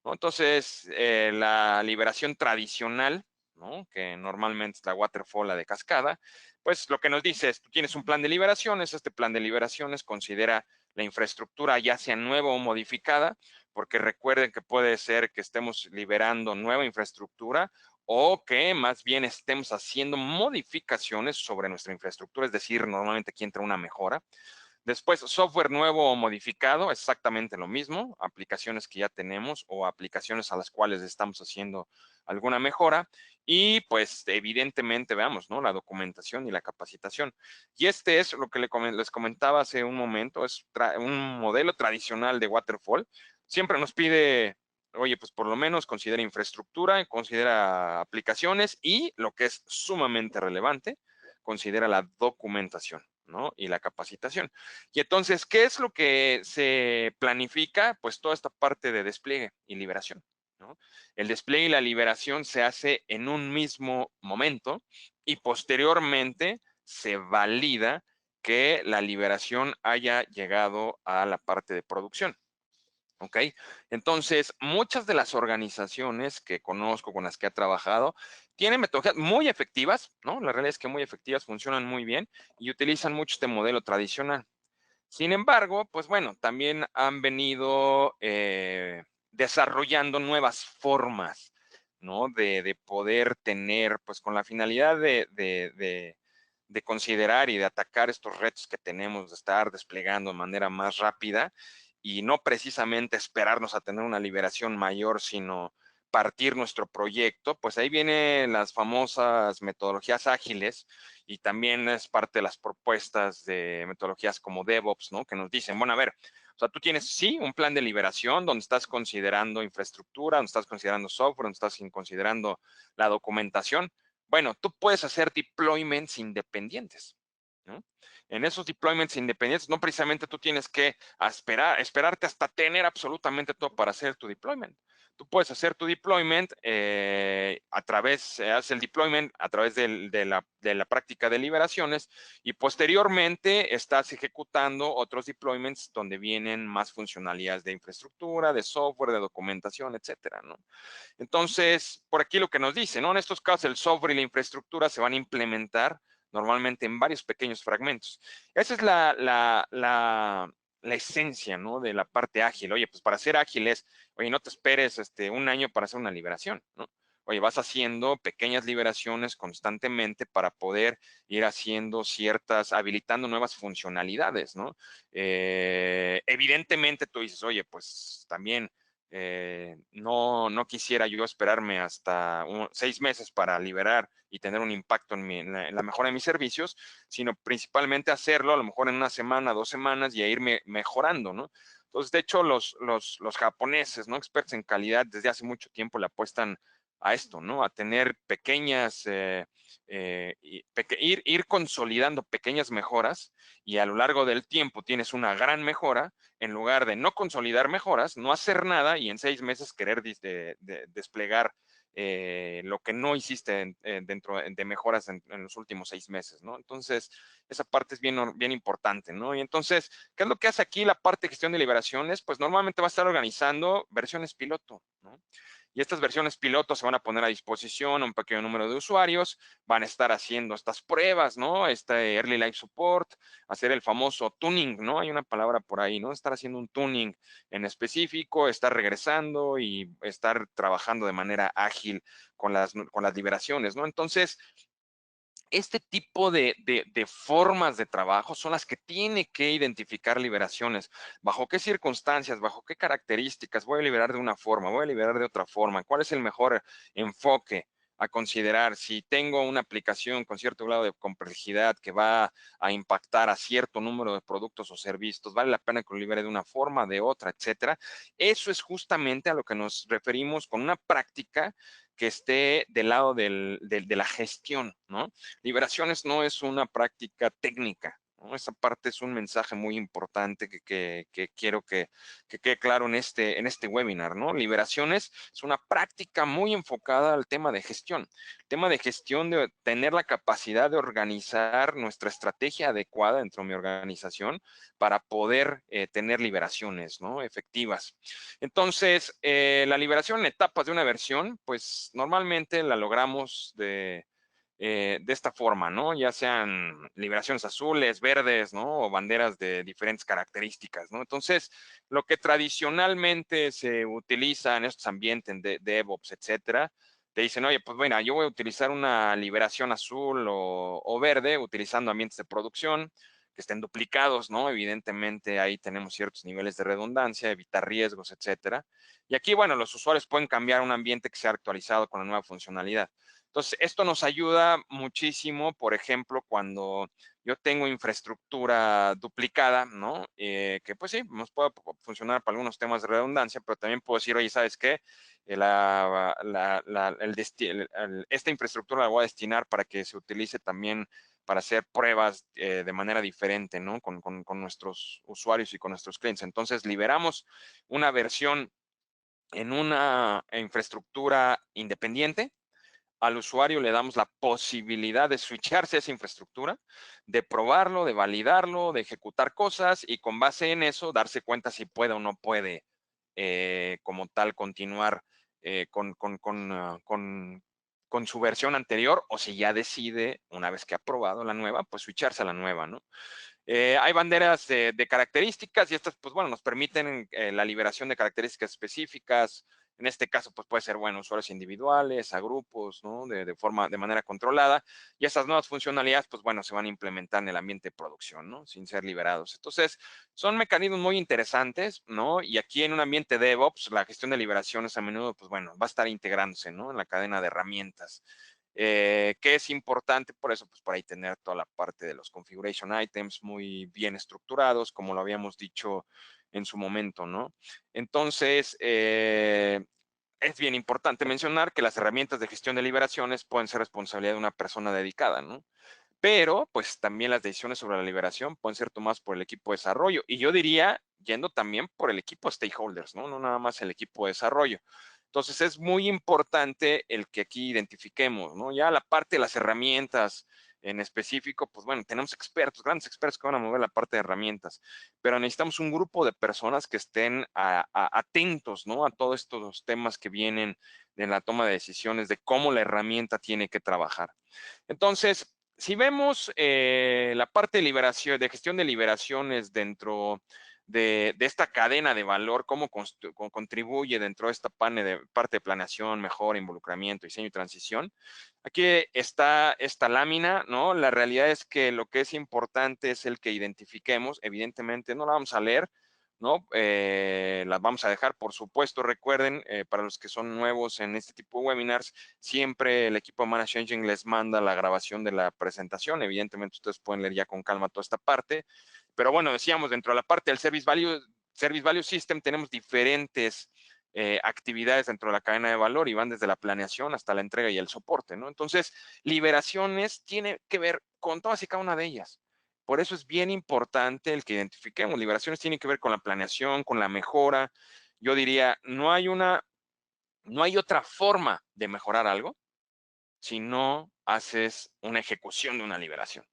¿no? Entonces, la liberación tradicional, ¿no? Que normalmente es la waterfall, la de cascada, pues lo que nos dice es, tú tienes un plan de liberaciones, este plan de liberaciones considera la infraestructura ya sea nueva o modificada, porque recuerden que puede ser que estemos liberando nueva infraestructura o que más bien estemos haciendo modificaciones sobre nuestra infraestructura, es decir, normalmente aquí entra una mejora. Después, software nuevo o modificado, exactamente lo mismo, aplicaciones que ya tenemos o aplicaciones a las cuales estamos haciendo alguna mejora. Y pues evidentemente, veamos, ¿no? La documentación y la capacitación. Y este es lo que les comentaba hace un momento, es un modelo tradicional de Waterfall. Siempre nos pide, oye, pues por lo menos considera infraestructura, considera aplicaciones y lo que es sumamente relevante, considera la documentación. ¿no? Y la capacitación. Y entonces, ¿qué es lo que se planifica? Pues toda esta parte de despliegue y liberación, ¿no? El despliegue y la liberación se hace en un mismo momento y posteriormente se valida que la liberación haya llegado a la parte de producción. ¿Ok? Entonces, muchas de las organizaciones que conozco, con las que he trabajado, tienen metodologías muy efectivas, ¿no? La realidad es que muy efectivas, funcionan muy bien y utilizan mucho este modelo tradicional. Sin embargo, pues bueno, también han venido desarrollando nuevas formas, ¿no? De poder tener, pues con la finalidad de considerar y de atacar estos retos que tenemos, de estar desplegando de manera más rápida y no precisamente esperarnos a tener una liberación mayor, sino partir nuestro proyecto, pues ahí vienen las famosas metodologías ágiles y también es parte de las propuestas de metodologías como DevOps, ¿no? Que nos dicen, bueno, a ver, o sea, tú tienes, sí, un plan de liberación donde estás considerando infraestructura, donde estás considerando software, donde estás considerando la documentación. Bueno, tú puedes hacer deployments independientes, ¿no? En esos deployments independientes, no precisamente tú tienes que esperarte hasta tener absolutamente todo para hacer tu deployment. Tú puedes hacer tu deployment haces el deployment a través de la práctica de liberaciones y posteriormente estás ejecutando otros deployments donde vienen más funcionalidades de infraestructura, de software, de documentación, etcétera, ¿no? Entonces, por aquí lo que nos dice, ¿no? En estos casos, el software y la infraestructura se van a implementar normalmente en varios pequeños fragmentos. Esa es la esencia, ¿no? De la parte ágil. Oye, pues para ser ágil es, oye, no te esperes un año para hacer una liberación, ¿no? Oye, vas haciendo pequeñas liberaciones constantemente para poder ir haciendo habilitando nuevas funcionalidades, ¿no? Evidentemente tú dices, oye, pues también no quisiera yo esperarme hasta 6 meses para liberar y tener un impacto en la mejora de mis servicios, sino principalmente hacerlo a lo mejor en una semana, 2 semanas y a irme mejorando, ¿no? Entonces, de hecho, los japoneses, ¿no? Expertos en calidad, desde hace mucho tiempo le apuestan a esto, ¿no? A tener pequeñas, ir consolidando pequeñas mejoras y a lo largo del tiempo tienes una gran mejora en lugar de no consolidar mejoras, no hacer nada y en 6 meses querer desplegar lo que no hiciste dentro de mejoras en los últimos 6 meses, ¿no? Entonces, esa parte es bien importante, ¿no? Y entonces, ¿qué es lo que hace aquí la parte de gestión de liberaciones? Pues normalmente va a estar organizando versiones piloto, ¿no? Y estas versiones piloto se van a poner a disposición a un pequeño número de usuarios, van a estar haciendo estas pruebas, ¿no? Este Early Life Support, hacer el famoso tuning, ¿no? Hay una palabra por ahí, ¿no? Estar haciendo un tuning en específico, estar regresando y estar trabajando de manera ágil con las liberaciones, ¿no? Entonces, este tipo de formas de trabajo son las que tiene que identificar liberaciones. ¿Bajo qué circunstancias, bajo qué características voy a liberar de una forma, voy a liberar de otra forma? ¿Cuál es el mejor enfoque a considerar? Si tengo una aplicación con cierto grado de complejidad que va a impactar a cierto número de productos o servicios, ¿vale la pena que lo libere de una forma, de otra, etcétera? Eso es justamente a lo que nos referimos con una práctica que esté del lado de la gestión, ¿no? Liberaciones no es una práctica técnica, ¿no? Esa parte es un mensaje muy importante que quiero que quede claro en este webinar, ¿no? Liberaciones es una práctica muy enfocada al tema de gestión. El tema de gestión de tener la capacidad de organizar nuestra estrategia adecuada dentro de mi organización para poder tener liberaciones, ¿no? Efectivas. Entonces, la liberación en etapas de una versión, pues normalmente la logramos de esta forma, ¿no? Ya sean liberaciones azules, verdes, ¿no? O banderas de diferentes características, ¿no? Entonces, lo que tradicionalmente se utiliza en estos ambientes de DevOps, etcétera, te dicen, oye, pues bueno, yo voy a utilizar una liberación azul o verde utilizando ambientes de producción que estén duplicados, ¿no? Evidentemente ahí tenemos ciertos niveles de redundancia, evitar riesgos, etcétera. Y aquí, bueno, los usuarios pueden cambiar un ambiente que sea actualizado con la nueva funcionalidad. Entonces, esto nos ayuda muchísimo, por ejemplo, cuando yo tengo infraestructura duplicada, ¿no? Que pues sí, nos puede funcionar para algunos temas de redundancia, pero también puedo decir, oye, ¿sabes qué? Esta infraestructura la voy a destinar para que se utilice también para hacer pruebas de manera diferente, ¿no? Con nuestros usuarios y con nuestros clientes. Entonces, liberamos una versión en una infraestructura independiente. Al usuario le damos la posibilidad de switcharse a esa infraestructura, de probarlo, de validarlo, de ejecutar cosas y con base en eso darse cuenta si puede o no puede como tal continuar con su versión anterior o si ya decide, una vez que ha probado la nueva, pues switcharse a la nueva, ¿no? Hay banderas de características y estas, pues bueno, nos permiten la liberación de características específicas. En este caso, pues puede ser, bueno, usuarios individuales, a grupos, ¿no? De manera controlada. Y esas nuevas funcionalidades, pues bueno, se van a implementar en el ambiente de producción, ¿no? Sin ser liberados. Entonces, son mecanismos muy interesantes, ¿no? Y aquí en un ambiente DevOps, la gestión de liberaciones a menudo, pues bueno, va a estar integrándose, ¿no? En la cadena de herramientas. Que es importante, por eso, pues por ahí tener toda la parte de los configuration items muy bien estructurados, como lo habíamos dicho en su momento, ¿no? Entonces, es bien importante mencionar que las herramientas de gestión de liberaciones pueden ser responsabilidad de una persona dedicada, ¿no? Pero, pues también las decisiones sobre la liberación pueden ser tomadas por el equipo de desarrollo. Y yo diría, yendo también por el equipo de stakeholders, ¿no? No nada más el equipo de desarrollo. Entonces, es muy importante el que aquí identifiquemos, ¿no? Ya la parte de las herramientas en específico, pues bueno, tenemos expertos, grandes expertos que van a mover la parte de herramientas, pero necesitamos un grupo de personas que estén atentos, ¿no? A todos estos temas que vienen en la toma de decisiones de cómo la herramienta tiene que trabajar. Entonces, si vemos la parte de liberación, de gestión de liberaciones dentro de esta cadena de valor, cómo contribuye dentro de esta parte de planeación, mejora, involucramiento, diseño y transición. Aquí está esta lámina, ¿no? La realidad es que lo que es importante es el que identifiquemos, evidentemente no la vamos a leer, ¿no? Las vamos a dejar, por supuesto, recuerden, para los que son nuevos en este tipo de webinars, siempre el equipo de Manage Engine les manda la grabación de la presentación. Evidentemente, ustedes pueden leer ya con calma toda esta parte. Pero bueno, decíamos, dentro de la parte del Service Value System tenemos diferentes actividades dentro de la cadena de valor y van desde la planeación hasta la entrega y el soporte, ¿no? Entonces, liberaciones tiene que ver con todas y cada una de ellas. Por eso es bien importante el que identifiquemos. Liberaciones tienen que ver con la planeación, con la mejora. Yo diría, no hay otra forma de mejorar algo si no haces una ejecución de una liberación.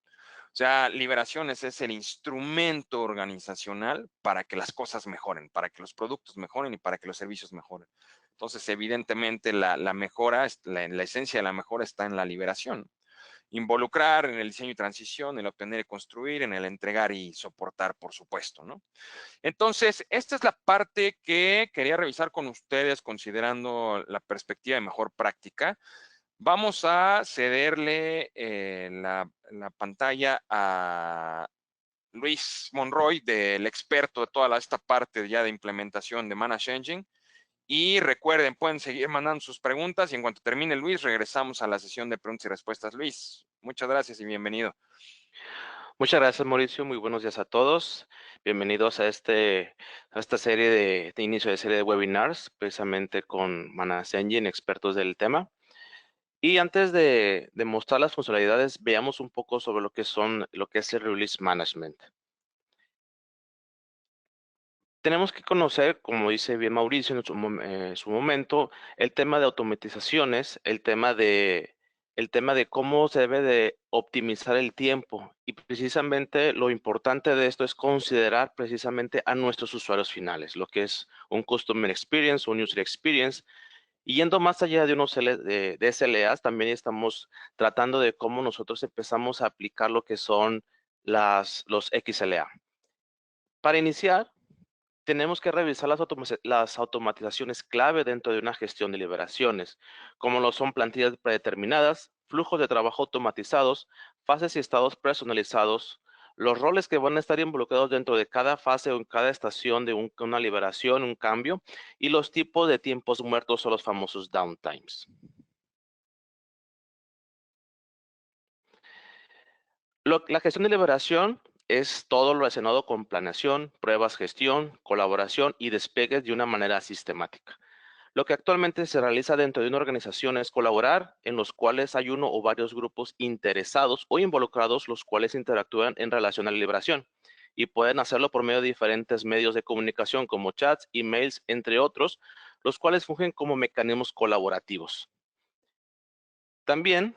O sea, liberaciones es el instrumento organizacional para que las cosas mejoren, para que los productos mejoren y para que los servicios mejoren. Entonces, evidentemente, la mejora, la esencia de la mejora está en la liberación. Involucrar en el diseño y transición, en el obtener y construir, en el entregar y soportar, por supuesto, ¿no? Entonces, esta es la parte que quería revisar con ustedes considerando la perspectiva de mejor práctica. Vamos a cederle la pantalla a Luis Monroy, del experto de toda esta parte ya de implementación de Manage Engine. Y recuerden, pueden seguir mandando sus preguntas y en cuanto termine Luis, regresamos a la sesión de preguntas y respuestas. Luis, muchas gracias y bienvenido. Muchas gracias, Mauricio. Muy buenos días a todos. Bienvenidos a esta serie de inicio de serie de webinars, precisamente con Manage Engine, expertos del tema. Y antes de mostrar las funcionalidades, veamos un poco sobre lo que es el Release Management. Tenemos que conocer, como dice bien Mauricio en su momento, el tema de automatizaciones, el tema de cómo se debe de optimizar el tiempo. Y precisamente lo importante de esto es considerar precisamente a nuestros usuarios finales, lo que es un Customer Experience, un User Experience. Y yendo más allá de unos de SLAs, también estamos tratando de cómo nosotros empezamos a aplicar lo que son los XLA. Para iniciar, tenemos que revisar las automatizaciones clave dentro de una gestión de liberaciones, como lo son plantillas predeterminadas, flujos de trabajo automatizados, fases y estados personalizados, los roles que van a estar involucrados dentro de cada fase o en cada estación de una liberación, un cambio, y los tipos de tiempos muertos o los famosos downtimes. La gestión de liberación es todo lo relacionado con planeación, pruebas, gestión, colaboración y despegues de una manera sistemática. Lo que actualmente se realiza dentro de una organización es colaborar, en los cuales hay uno o varios grupos interesados o involucrados, los cuales interactúan en relación a la liberación. Y pueden hacerlo por medio de diferentes medios de comunicación como chats, emails, entre otros, los cuales fungen como mecanismos colaborativos. También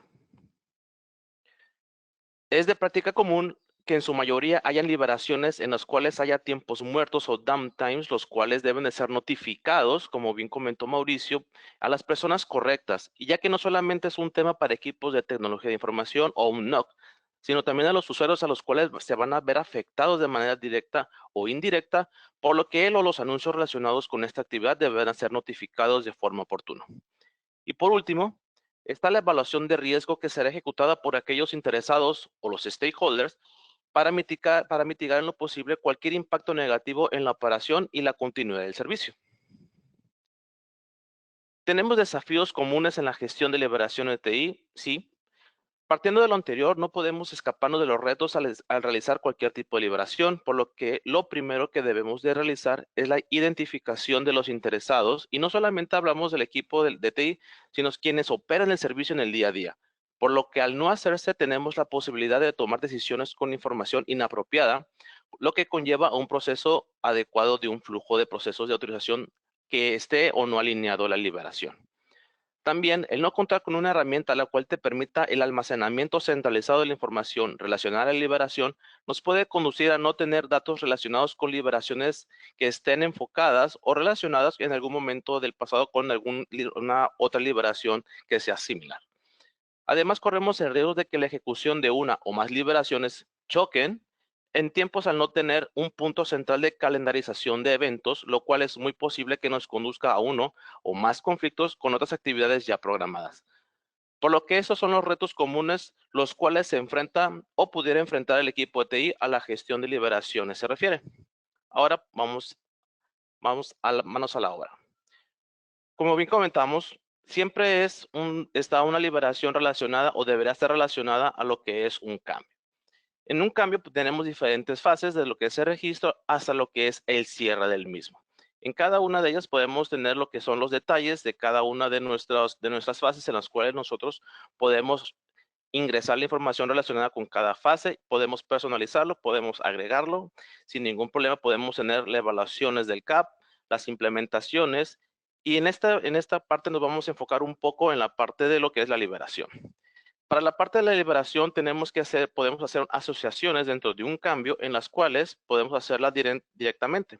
es de práctica común que en su mayoría hayan liberaciones en las cuales haya tiempos muertos o downtimes, los cuales deben de ser notificados, como bien comentó Mauricio, a las personas correctas. Y ya que no solamente es un tema para equipos de tecnología de información o un NOC, sino también a los usuarios a los cuales se van a ver afectados de manera directa o indirecta, por lo que él o los anuncios relacionados con esta actividad deberán ser notificados de forma oportuna. Y por último, está la evaluación de riesgo que será ejecutada por aquellos interesados o los stakeholders para mitigar en lo posible cualquier impacto negativo en la operación y la continuidad del servicio. ¿Tenemos desafíos comunes en la gestión de liberación de TI? Sí. Partiendo de lo anterior, no podemos escaparnos de los retos al realizar cualquier tipo de liberación, por lo que lo primero que debemos de realizar es la identificación de los interesados, y no solamente hablamos del equipo de TI, sino quienes operan el servicio en el día a día, por lo que al no hacerse tenemos la posibilidad de tomar decisiones con información inapropiada, lo que conlleva a un proceso adecuado de un flujo de procesos de autorización que esté o no alineado a la liberación. También el no contar con una herramienta la cual te permita el almacenamiento centralizado de la información relacionada a la liberación nos puede conducir a no tener datos relacionados con liberaciones que estén enfocadas o relacionadas en algún momento del pasado con alguna otra liberación que sea similar. Además, corremos el riesgo de que la ejecución de una o más liberaciones choquen en tiempos al no tener un punto central de calendarización de eventos, lo cual es muy posible que nos conduzca a uno o más conflictos con otras actividades ya programadas. Por lo que esos son los retos comunes los cuales se enfrentan o pudiera enfrentar el equipo de TI a la gestión de liberaciones se refiere. Ahora vamos a manos a la obra. Como bien comentamos, siempre está una liberación relacionada o debería estar relacionada a lo que es un cambio. En un cambio pues, tenemos diferentes fases de lo que es el registro hasta lo que es el cierre del mismo. En cada una de ellas podemos tener lo que son los detalles de cada una de nuestras fases en las cuales nosotros podemos ingresar la información relacionada con cada fase, podemos personalizarlo, podemos agregarlo, sin ningún problema podemos tener las evaluaciones del CAP, las implementaciones, y en esta parte nos vamos a enfocar un poco en la parte de lo que es la liberación. Para la parte de la liberación podemos hacer asociaciones dentro de un cambio en las cuales podemos hacerlas directamente,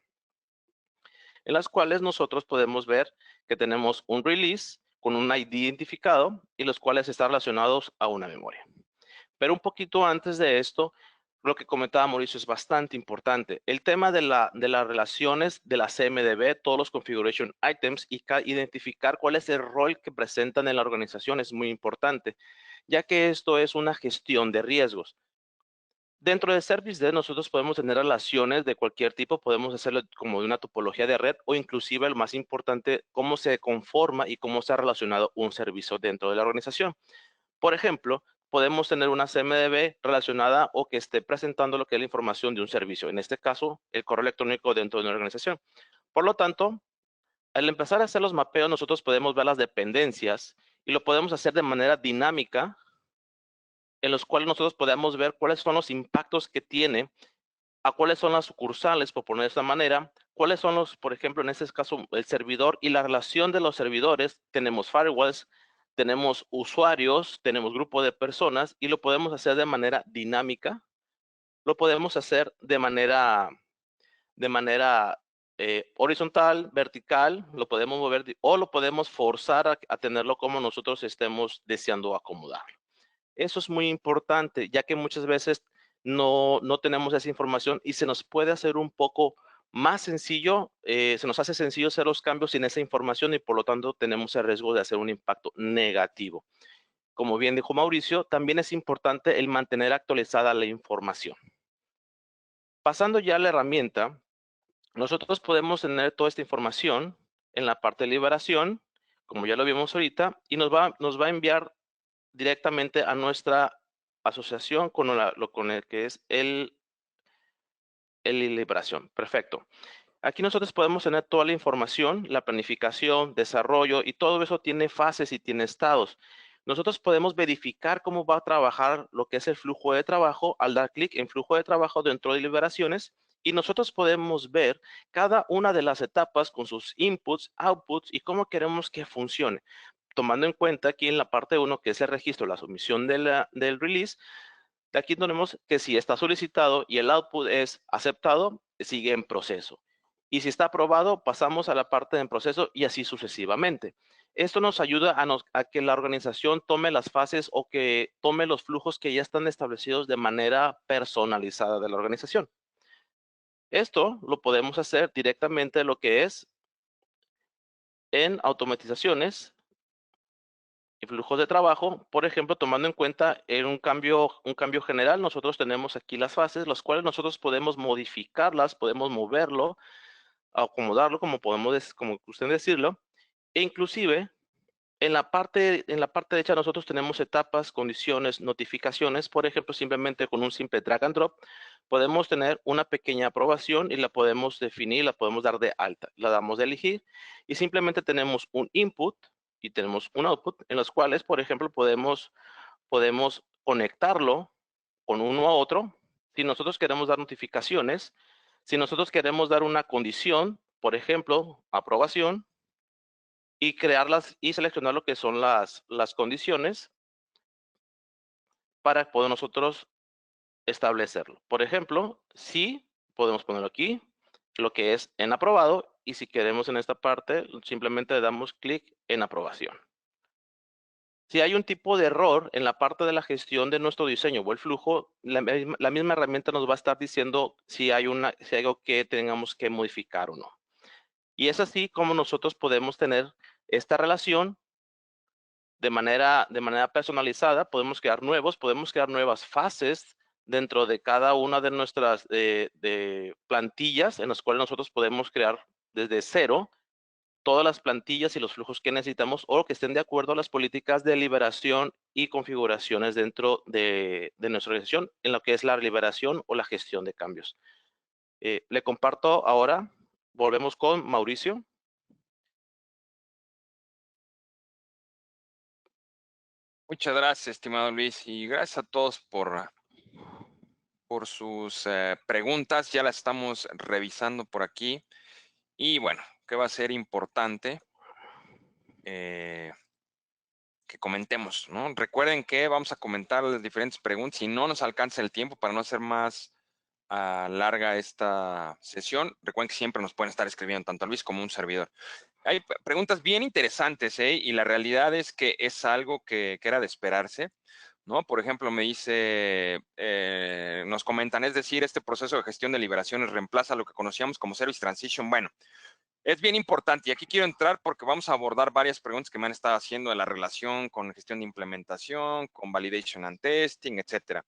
en las cuales nosotros podemos ver que tenemos un release con un ID identificado y los cuales están relacionados a una memoria. Pero un poquito antes de esto, lo que comentaba Mauricio es bastante importante. El tema de las relaciones de la CMDB, todos los configuration items y identificar cuál es el rol que presentan en la organización es muy importante, ya que esto es una gestión de riesgos. Dentro de Service Desk nosotros podemos tener relaciones de cualquier tipo, podemos hacerlo como de una topología de red o inclusive lo más importante, cómo se conforma y cómo se ha relacionado un servicio dentro de la organización. Por ejemplo, podemos tener una CMDB relacionada o que esté presentando lo que es la información de un servicio, en este caso, el correo electrónico dentro de una organización. Por lo tanto, al empezar a hacer los mapeos, nosotros podemos ver las dependencias y lo podemos hacer de manera dinámica, en los cuales nosotros podemos ver cuáles son los impactos que tiene, a cuáles son las sucursales, por poner de esta manera, cuáles son por ejemplo, en este caso, el servidor y la relación de los servidores. Tenemos firewalls, tenemos usuarios, tenemos grupo de personas y lo podemos hacer de manera dinámica, lo podemos hacer de manera horizontal, vertical, lo podemos mover o lo podemos forzar a tenerlo como nosotros estemos deseando acomodar. Eso es muy importante, ya que muchas veces no tenemos esa información y se nos puede hacer un poco más sencillo, se nos hace sencillo hacer los cambios sin esa información y por lo tanto tenemos el riesgo de hacer un impacto negativo. Como bien dijo Mauricio, también es importante el mantener actualizada la información. Pasando ya a la herramienta, nosotros podemos tener toda esta información en la parte de liberación, como ya lo vimos ahorita, y nos va a enviar directamente a nuestra asociación con el que es el liberación. Perfecto. Aquí nosotros podemos tener toda la información, la planificación, desarrollo, y todo eso tiene fases y tiene estados. Nosotros podemos verificar cómo va a trabajar lo que es el flujo de trabajo al dar clic en flujo de trabajo dentro de deliberaciones, y nosotros podemos ver cada una de las etapas con sus inputs, outputs y cómo queremos que funcione. Tomando en cuenta aquí en la parte 1, que es el registro, la sumisión del release, de aquí tenemos que si está solicitado y el output es aceptado, sigue en proceso. Y si está aprobado, pasamos a la parte de en proceso y así sucesivamente. Esto nos ayuda a que la organización tome las fases o que tome los flujos que ya están establecidos de manera personalizada de la organización. Esto lo podemos hacer directamente lo que es en automatizaciones y flujos de trabajo, por ejemplo, tomando en cuenta en un cambio general, nosotros tenemos aquí las fases, las cuales nosotros podemos modificarlas, podemos moverlo, acomodarlo, como usted decirlo, e inclusive en la parte derecha nosotros tenemos etapas, condiciones, notificaciones, por ejemplo, simplemente con un simple drag and drop, podemos tener una pequeña aprobación y la podemos definir, la podemos dar de alta, la damos de elegir y simplemente tenemos un input y tenemos un output en los cuales, por ejemplo, podemos conectarlo con uno a otro. Si nosotros queremos dar notificaciones, si nosotros queremos dar una condición, por ejemplo, aprobación, y crearlas y seleccionar lo que son las condiciones para poder nosotros establecerlo. Por ejemplo, si podemos ponerlo aquí, lo que es en aprobado, y si queremos en esta parte, simplemente le damos clic en aprobación. Si hay un tipo de error en la parte de la gestión de nuestro diseño o el flujo, la misma herramienta nos va a estar diciendo si hay algo que tengamos que modificar o no. Y es así como nosotros podemos tener esta relación de manera personalizada, podemos crear nuevas fases dentro de cada una de nuestras de plantillas en las cuales nosotros podemos crear desde cero todas las plantillas y los flujos que necesitamos o que estén de acuerdo a las políticas de liberación y configuraciones dentro de nuestra organización en lo que es la liberación o la gestión de cambios. Le comparto ahora, volvemos con Mauricio. Muchas gracias, estimado Luis, y gracias a todos por sus preguntas. Ya las estamos revisando por aquí. Y bueno, que va a ser importante que comentemos, ¿no? Recuerden que vamos a comentar las diferentes preguntas. Si no nos alcanza el tiempo para no hacer más larga esta sesión, recuerden que siempre nos pueden estar escribiendo tanto a Luis como a un servidor. Hay preguntas bien interesantes, ¿eh? Y la realidad es que es algo que era de esperarse, ¿no? Por ejemplo, me dice, nos comentan, es decir, este proceso de gestión de liberaciones reemplaza lo que conocíamos como Service Transition. Bueno, es bien importante y aquí quiero entrar porque vamos a abordar varias preguntas que me han estado haciendo de la relación con gestión de implementación, con validation and testing, etcétera.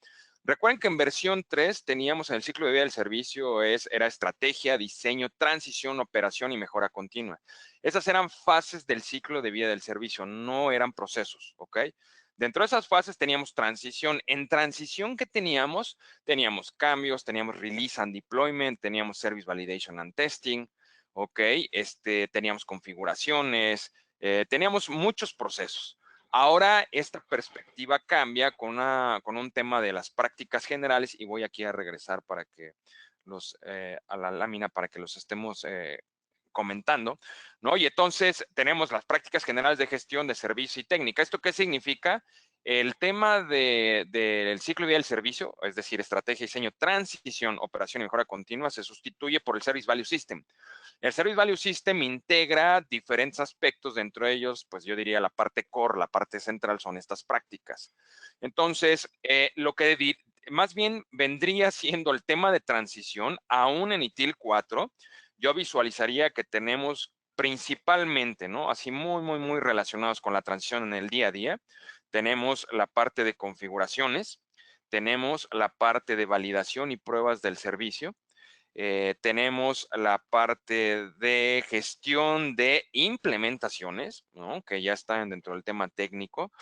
Recuerden que en versión 3 teníamos en el ciclo de vida del servicio, era estrategia, diseño, transición, operación y mejora continua. Esas eran fases del ciclo de vida del servicio, no eran procesos, ¿ok? Dentro de esas fases teníamos transición. En transición, ¿qué teníamos? Teníamos cambios, teníamos release and deployment, teníamos service validation and testing, ¿ok? Teníamos configuraciones, teníamos muchos procesos. Ahora esta perspectiva cambia con un tema de las prácticas generales y voy aquí a regresar para que a la lámina para que los estemos comentando, ¿no? Y entonces tenemos las prácticas generales de gestión de servicio y técnica. ¿Esto qué significa? El tema del ciclo de vida del servicio, es decir, estrategia, diseño, transición, operación y mejora continua, se sustituye por el Service Value System. El Service Value System integra diferentes aspectos, dentro de ellos, pues yo diría la parte core, la parte central son estas prácticas. Entonces, lo que más bien vendría siendo el tema de transición, aún en ITIL 4, yo visualizaría que tenemos principalmente, ¿no? Así muy relacionados con la transición en el día a día. Tenemos la parte de configuraciones, tenemos la parte de validación y pruebas del servicio, tenemos la parte de gestión de implementaciones, ¿no? Que ya están dentro del tema técnico,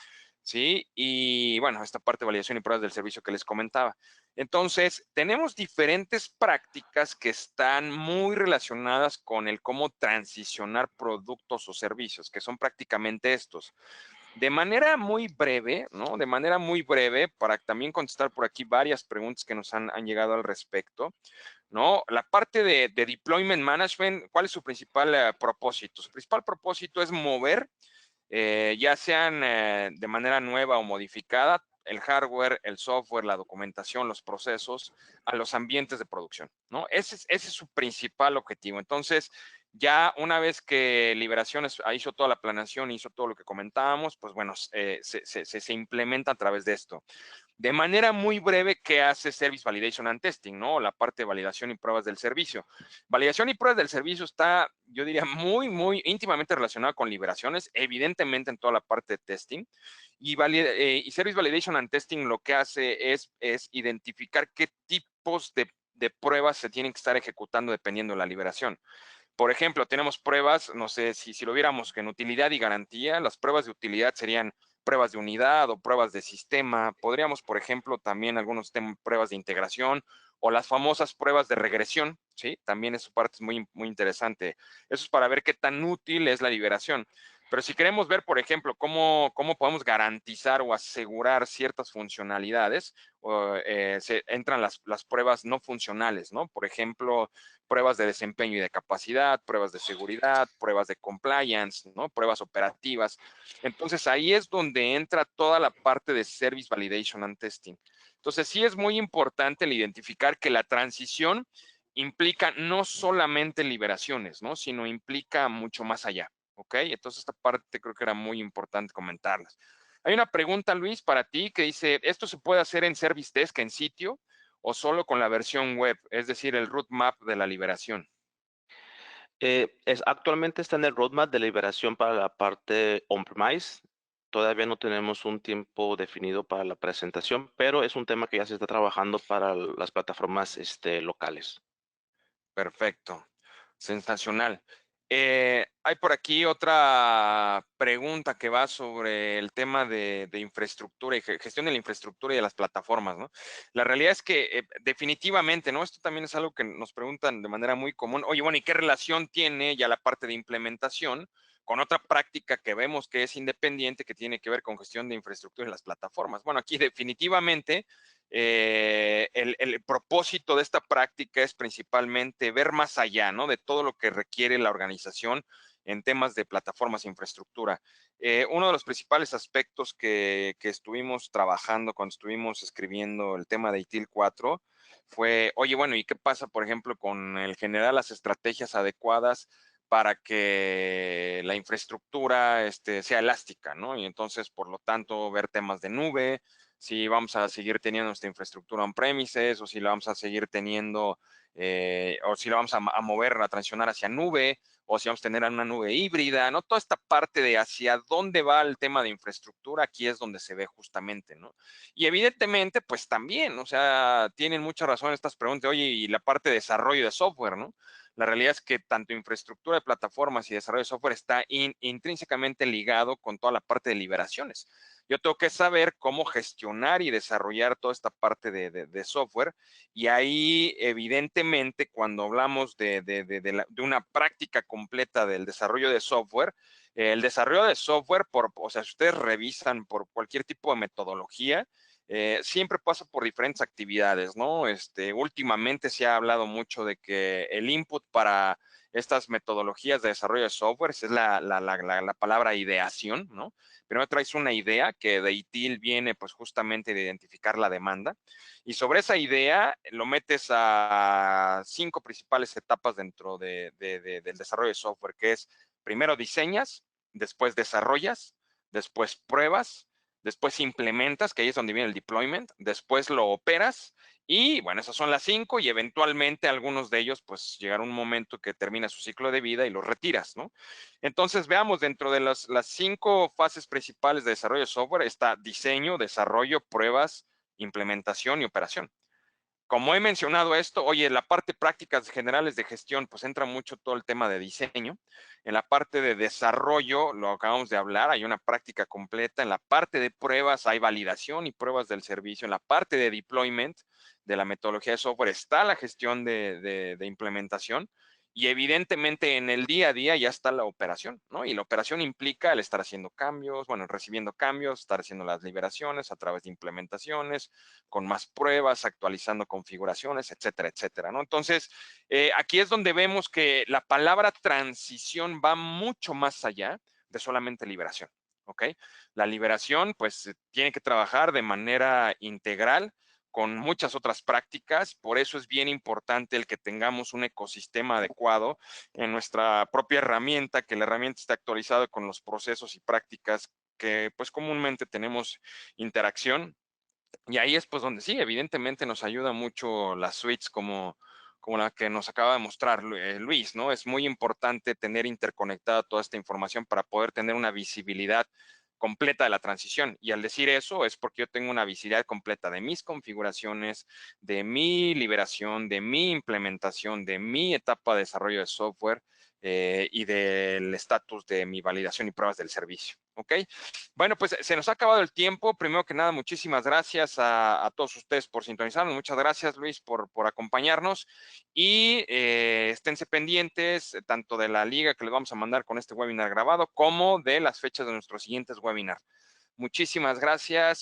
¿sí? Y bueno, esta parte de validación y pruebas del servicio que les comentaba. Entonces, tenemos diferentes prácticas que están muy relacionadas con el cómo transicionar productos o servicios, que son prácticamente estos. De manera muy breve, ¿no? De manera muy breve, para también contestar por aquí varias preguntas que nos han llegado al respecto, ¿no? La parte de deployment management, ¿cuál es su principal propósito? Su principal propósito es mover, ya sean de manera nueva o modificada, el hardware, el software, la documentación, los procesos a los ambientes de producción, ¿no? Ese es su principal objetivo. Entonces, ya una vez que Liberaciones hizo toda la planeación, hizo todo lo que comentábamos, pues bueno, se implementa a través de esto. De manera muy breve, ¿qué hace Service Validation and Testing? ¿No? La parte de validación y pruebas del servicio. Validación y pruebas del servicio está, yo diría, muy íntimamente relacionada con liberaciones, evidentemente en toda la parte de testing. Y Service Validation and Testing lo que hace es identificar qué tipos de pruebas se tienen que estar ejecutando dependiendo de la liberación. Por ejemplo, tenemos pruebas, no sé si lo viéramos en utilidad y garantía, las pruebas de utilidad serían pruebas de unidad o pruebas de sistema. Podríamos, por ejemplo, también algunos pruebas de integración o las famosas pruebas de regresión, ¿sí? También esa parte es muy interesante. Eso es para ver qué tan útil es la liberación. Pero si queremos ver, por ejemplo, cómo podemos garantizar o asegurar ciertas funcionalidades, se entran las pruebas no funcionales, ¿no? Por ejemplo, pruebas de desempeño y de capacidad, pruebas de seguridad, pruebas de compliance, ¿no? Pruebas operativas. Entonces, ahí es donde entra toda la parte de Service Validation and Testing. Entonces, sí es muy importante el identificar que la transición implica no solamente liberaciones, ¿no? Sino implica mucho más allá, ¿ok? Entonces, esta parte creo que era muy importante comentarlas. Hay una pregunta, Luis, para ti que dice, ¿esto se puede hacer en Service Desk en sitio o solo con la versión web, es decir, el roadmap de la liberación? Actualmente está en el roadmap de liberación para la parte on-premise. Todavía no tenemos un tiempo definido para la presentación, pero es un tema que ya se está trabajando para las plataformas locales. Perfecto, sensacional. Hay por aquí otra pregunta que va sobre el tema de infraestructura y gestión de la infraestructura y de las plataformas, ¿no? La realidad es que definitivamente, ¿no? Esto también es algo que nos preguntan de manera muy común. Oye, bueno, ¿y qué relación tiene ya la parte de implementación con otra práctica que vemos que es independiente, que tiene que ver con gestión de infraestructura y las plataformas? Bueno, aquí definitivamente el propósito de esta práctica es principalmente ver más allá, ¿no? De todo lo que requiere la organización en temas de plataformas e infraestructura. Uno de los principales aspectos que estuvimos trabajando cuando estuvimos escribiendo el tema de ITIL 4 fue, oye, bueno, ¿y qué pasa, por ejemplo, con el generar las estrategias adecuadas para que la infraestructura sea elástica, ¿no? Y entonces, por lo tanto, ver temas de nube, si vamos a seguir teniendo nuestra infraestructura on-premises o si la vamos a seguir teniendo, o si la vamos a mover, a transicionar hacia nube, o si vamos a tener una nube híbrida, ¿no? Toda esta parte de hacia dónde va el tema de infraestructura, aquí es donde se ve justamente, ¿no? Y evidentemente, pues también, o sea, tienen mucha razón estas preguntas, oye, y la parte de desarrollo de software, ¿no? La realidad es que tanto infraestructura de plataformas y desarrollo de software está intrínsecamente ligado con toda la parte de liberaciones. Yo tengo que saber cómo gestionar y desarrollar toda esta parte de software. Y ahí, evidentemente, cuando hablamos de una práctica completa del desarrollo de software, el desarrollo de software, o sea, si ustedes revisan por cualquier tipo de metodología, siempre pasa por diferentes actividades, ¿no? Últimamente se ha hablado mucho de que el input para estas metodologías de desarrollo de software es la palabra ideación, ¿no? Primero traes una idea que de ITIL viene pues justamente de identificar la demanda y sobre esa idea lo metes a 5 principales etapas dentro del desarrollo de software, que es primero diseñas, después desarrollas, después pruebas, después implementas, que ahí es donde viene el deployment, después lo operas y bueno, esas son las 5 y eventualmente algunos de ellos pues llegará un momento que termina su ciclo de vida y los retiras, ¿no? Entonces veamos dentro de las 5 fases principales de desarrollo de software está diseño, desarrollo, pruebas, implementación y operación. Como he mencionado esto, oye, en la parte prácticas generales de gestión, pues entra mucho todo el tema de diseño. En la parte de desarrollo, lo acabamos de hablar, hay una práctica completa. En la parte de pruebas hay validación y pruebas del servicio. En la parte de deployment de la metodología de software está la gestión de implementación y evidentemente en el día a día ya está la operación, ¿no? Y la operación implica el estar haciendo cambios, bueno, recibiendo cambios, estar haciendo las liberaciones a través de implementaciones, con más pruebas, actualizando configuraciones, etcétera, etcétera, ¿no? Entonces, aquí es donde vemos que la palabra transición va mucho más allá de solamente liberación, ¿ok? La liberación, pues, tiene que trabajar de manera integral con muchas otras prácticas. Por eso es bien importante el que tengamos un ecosistema adecuado en nuestra propia herramienta, que la herramienta esté actualizada con los procesos y prácticas que pues comúnmente tenemos interacción. Y ahí es pues donde sí, evidentemente nos ayuda mucho las suites como la que nos acaba de mostrar Luis, ¿no? Es muy importante tener interconectada toda esta información para poder tener una visibilidad completa de la transición. Y al decir eso es porque yo tengo una visibilidad completa de mis configuraciones, de mi liberación, de mi implementación, de mi etapa de desarrollo de software y del estatus de mi validación y pruebas del servicio. ¿Ok? Bueno, pues se nos ha acabado el tiempo. Primero que nada, muchísimas gracias a todos ustedes por sintonizarnos. Muchas gracias, Luis, por acompañarnos. Y esténse pendientes tanto de la liga que les vamos a mandar con este webinar grabado como de las fechas de nuestros siguientes webinars. Muchísimas gracias.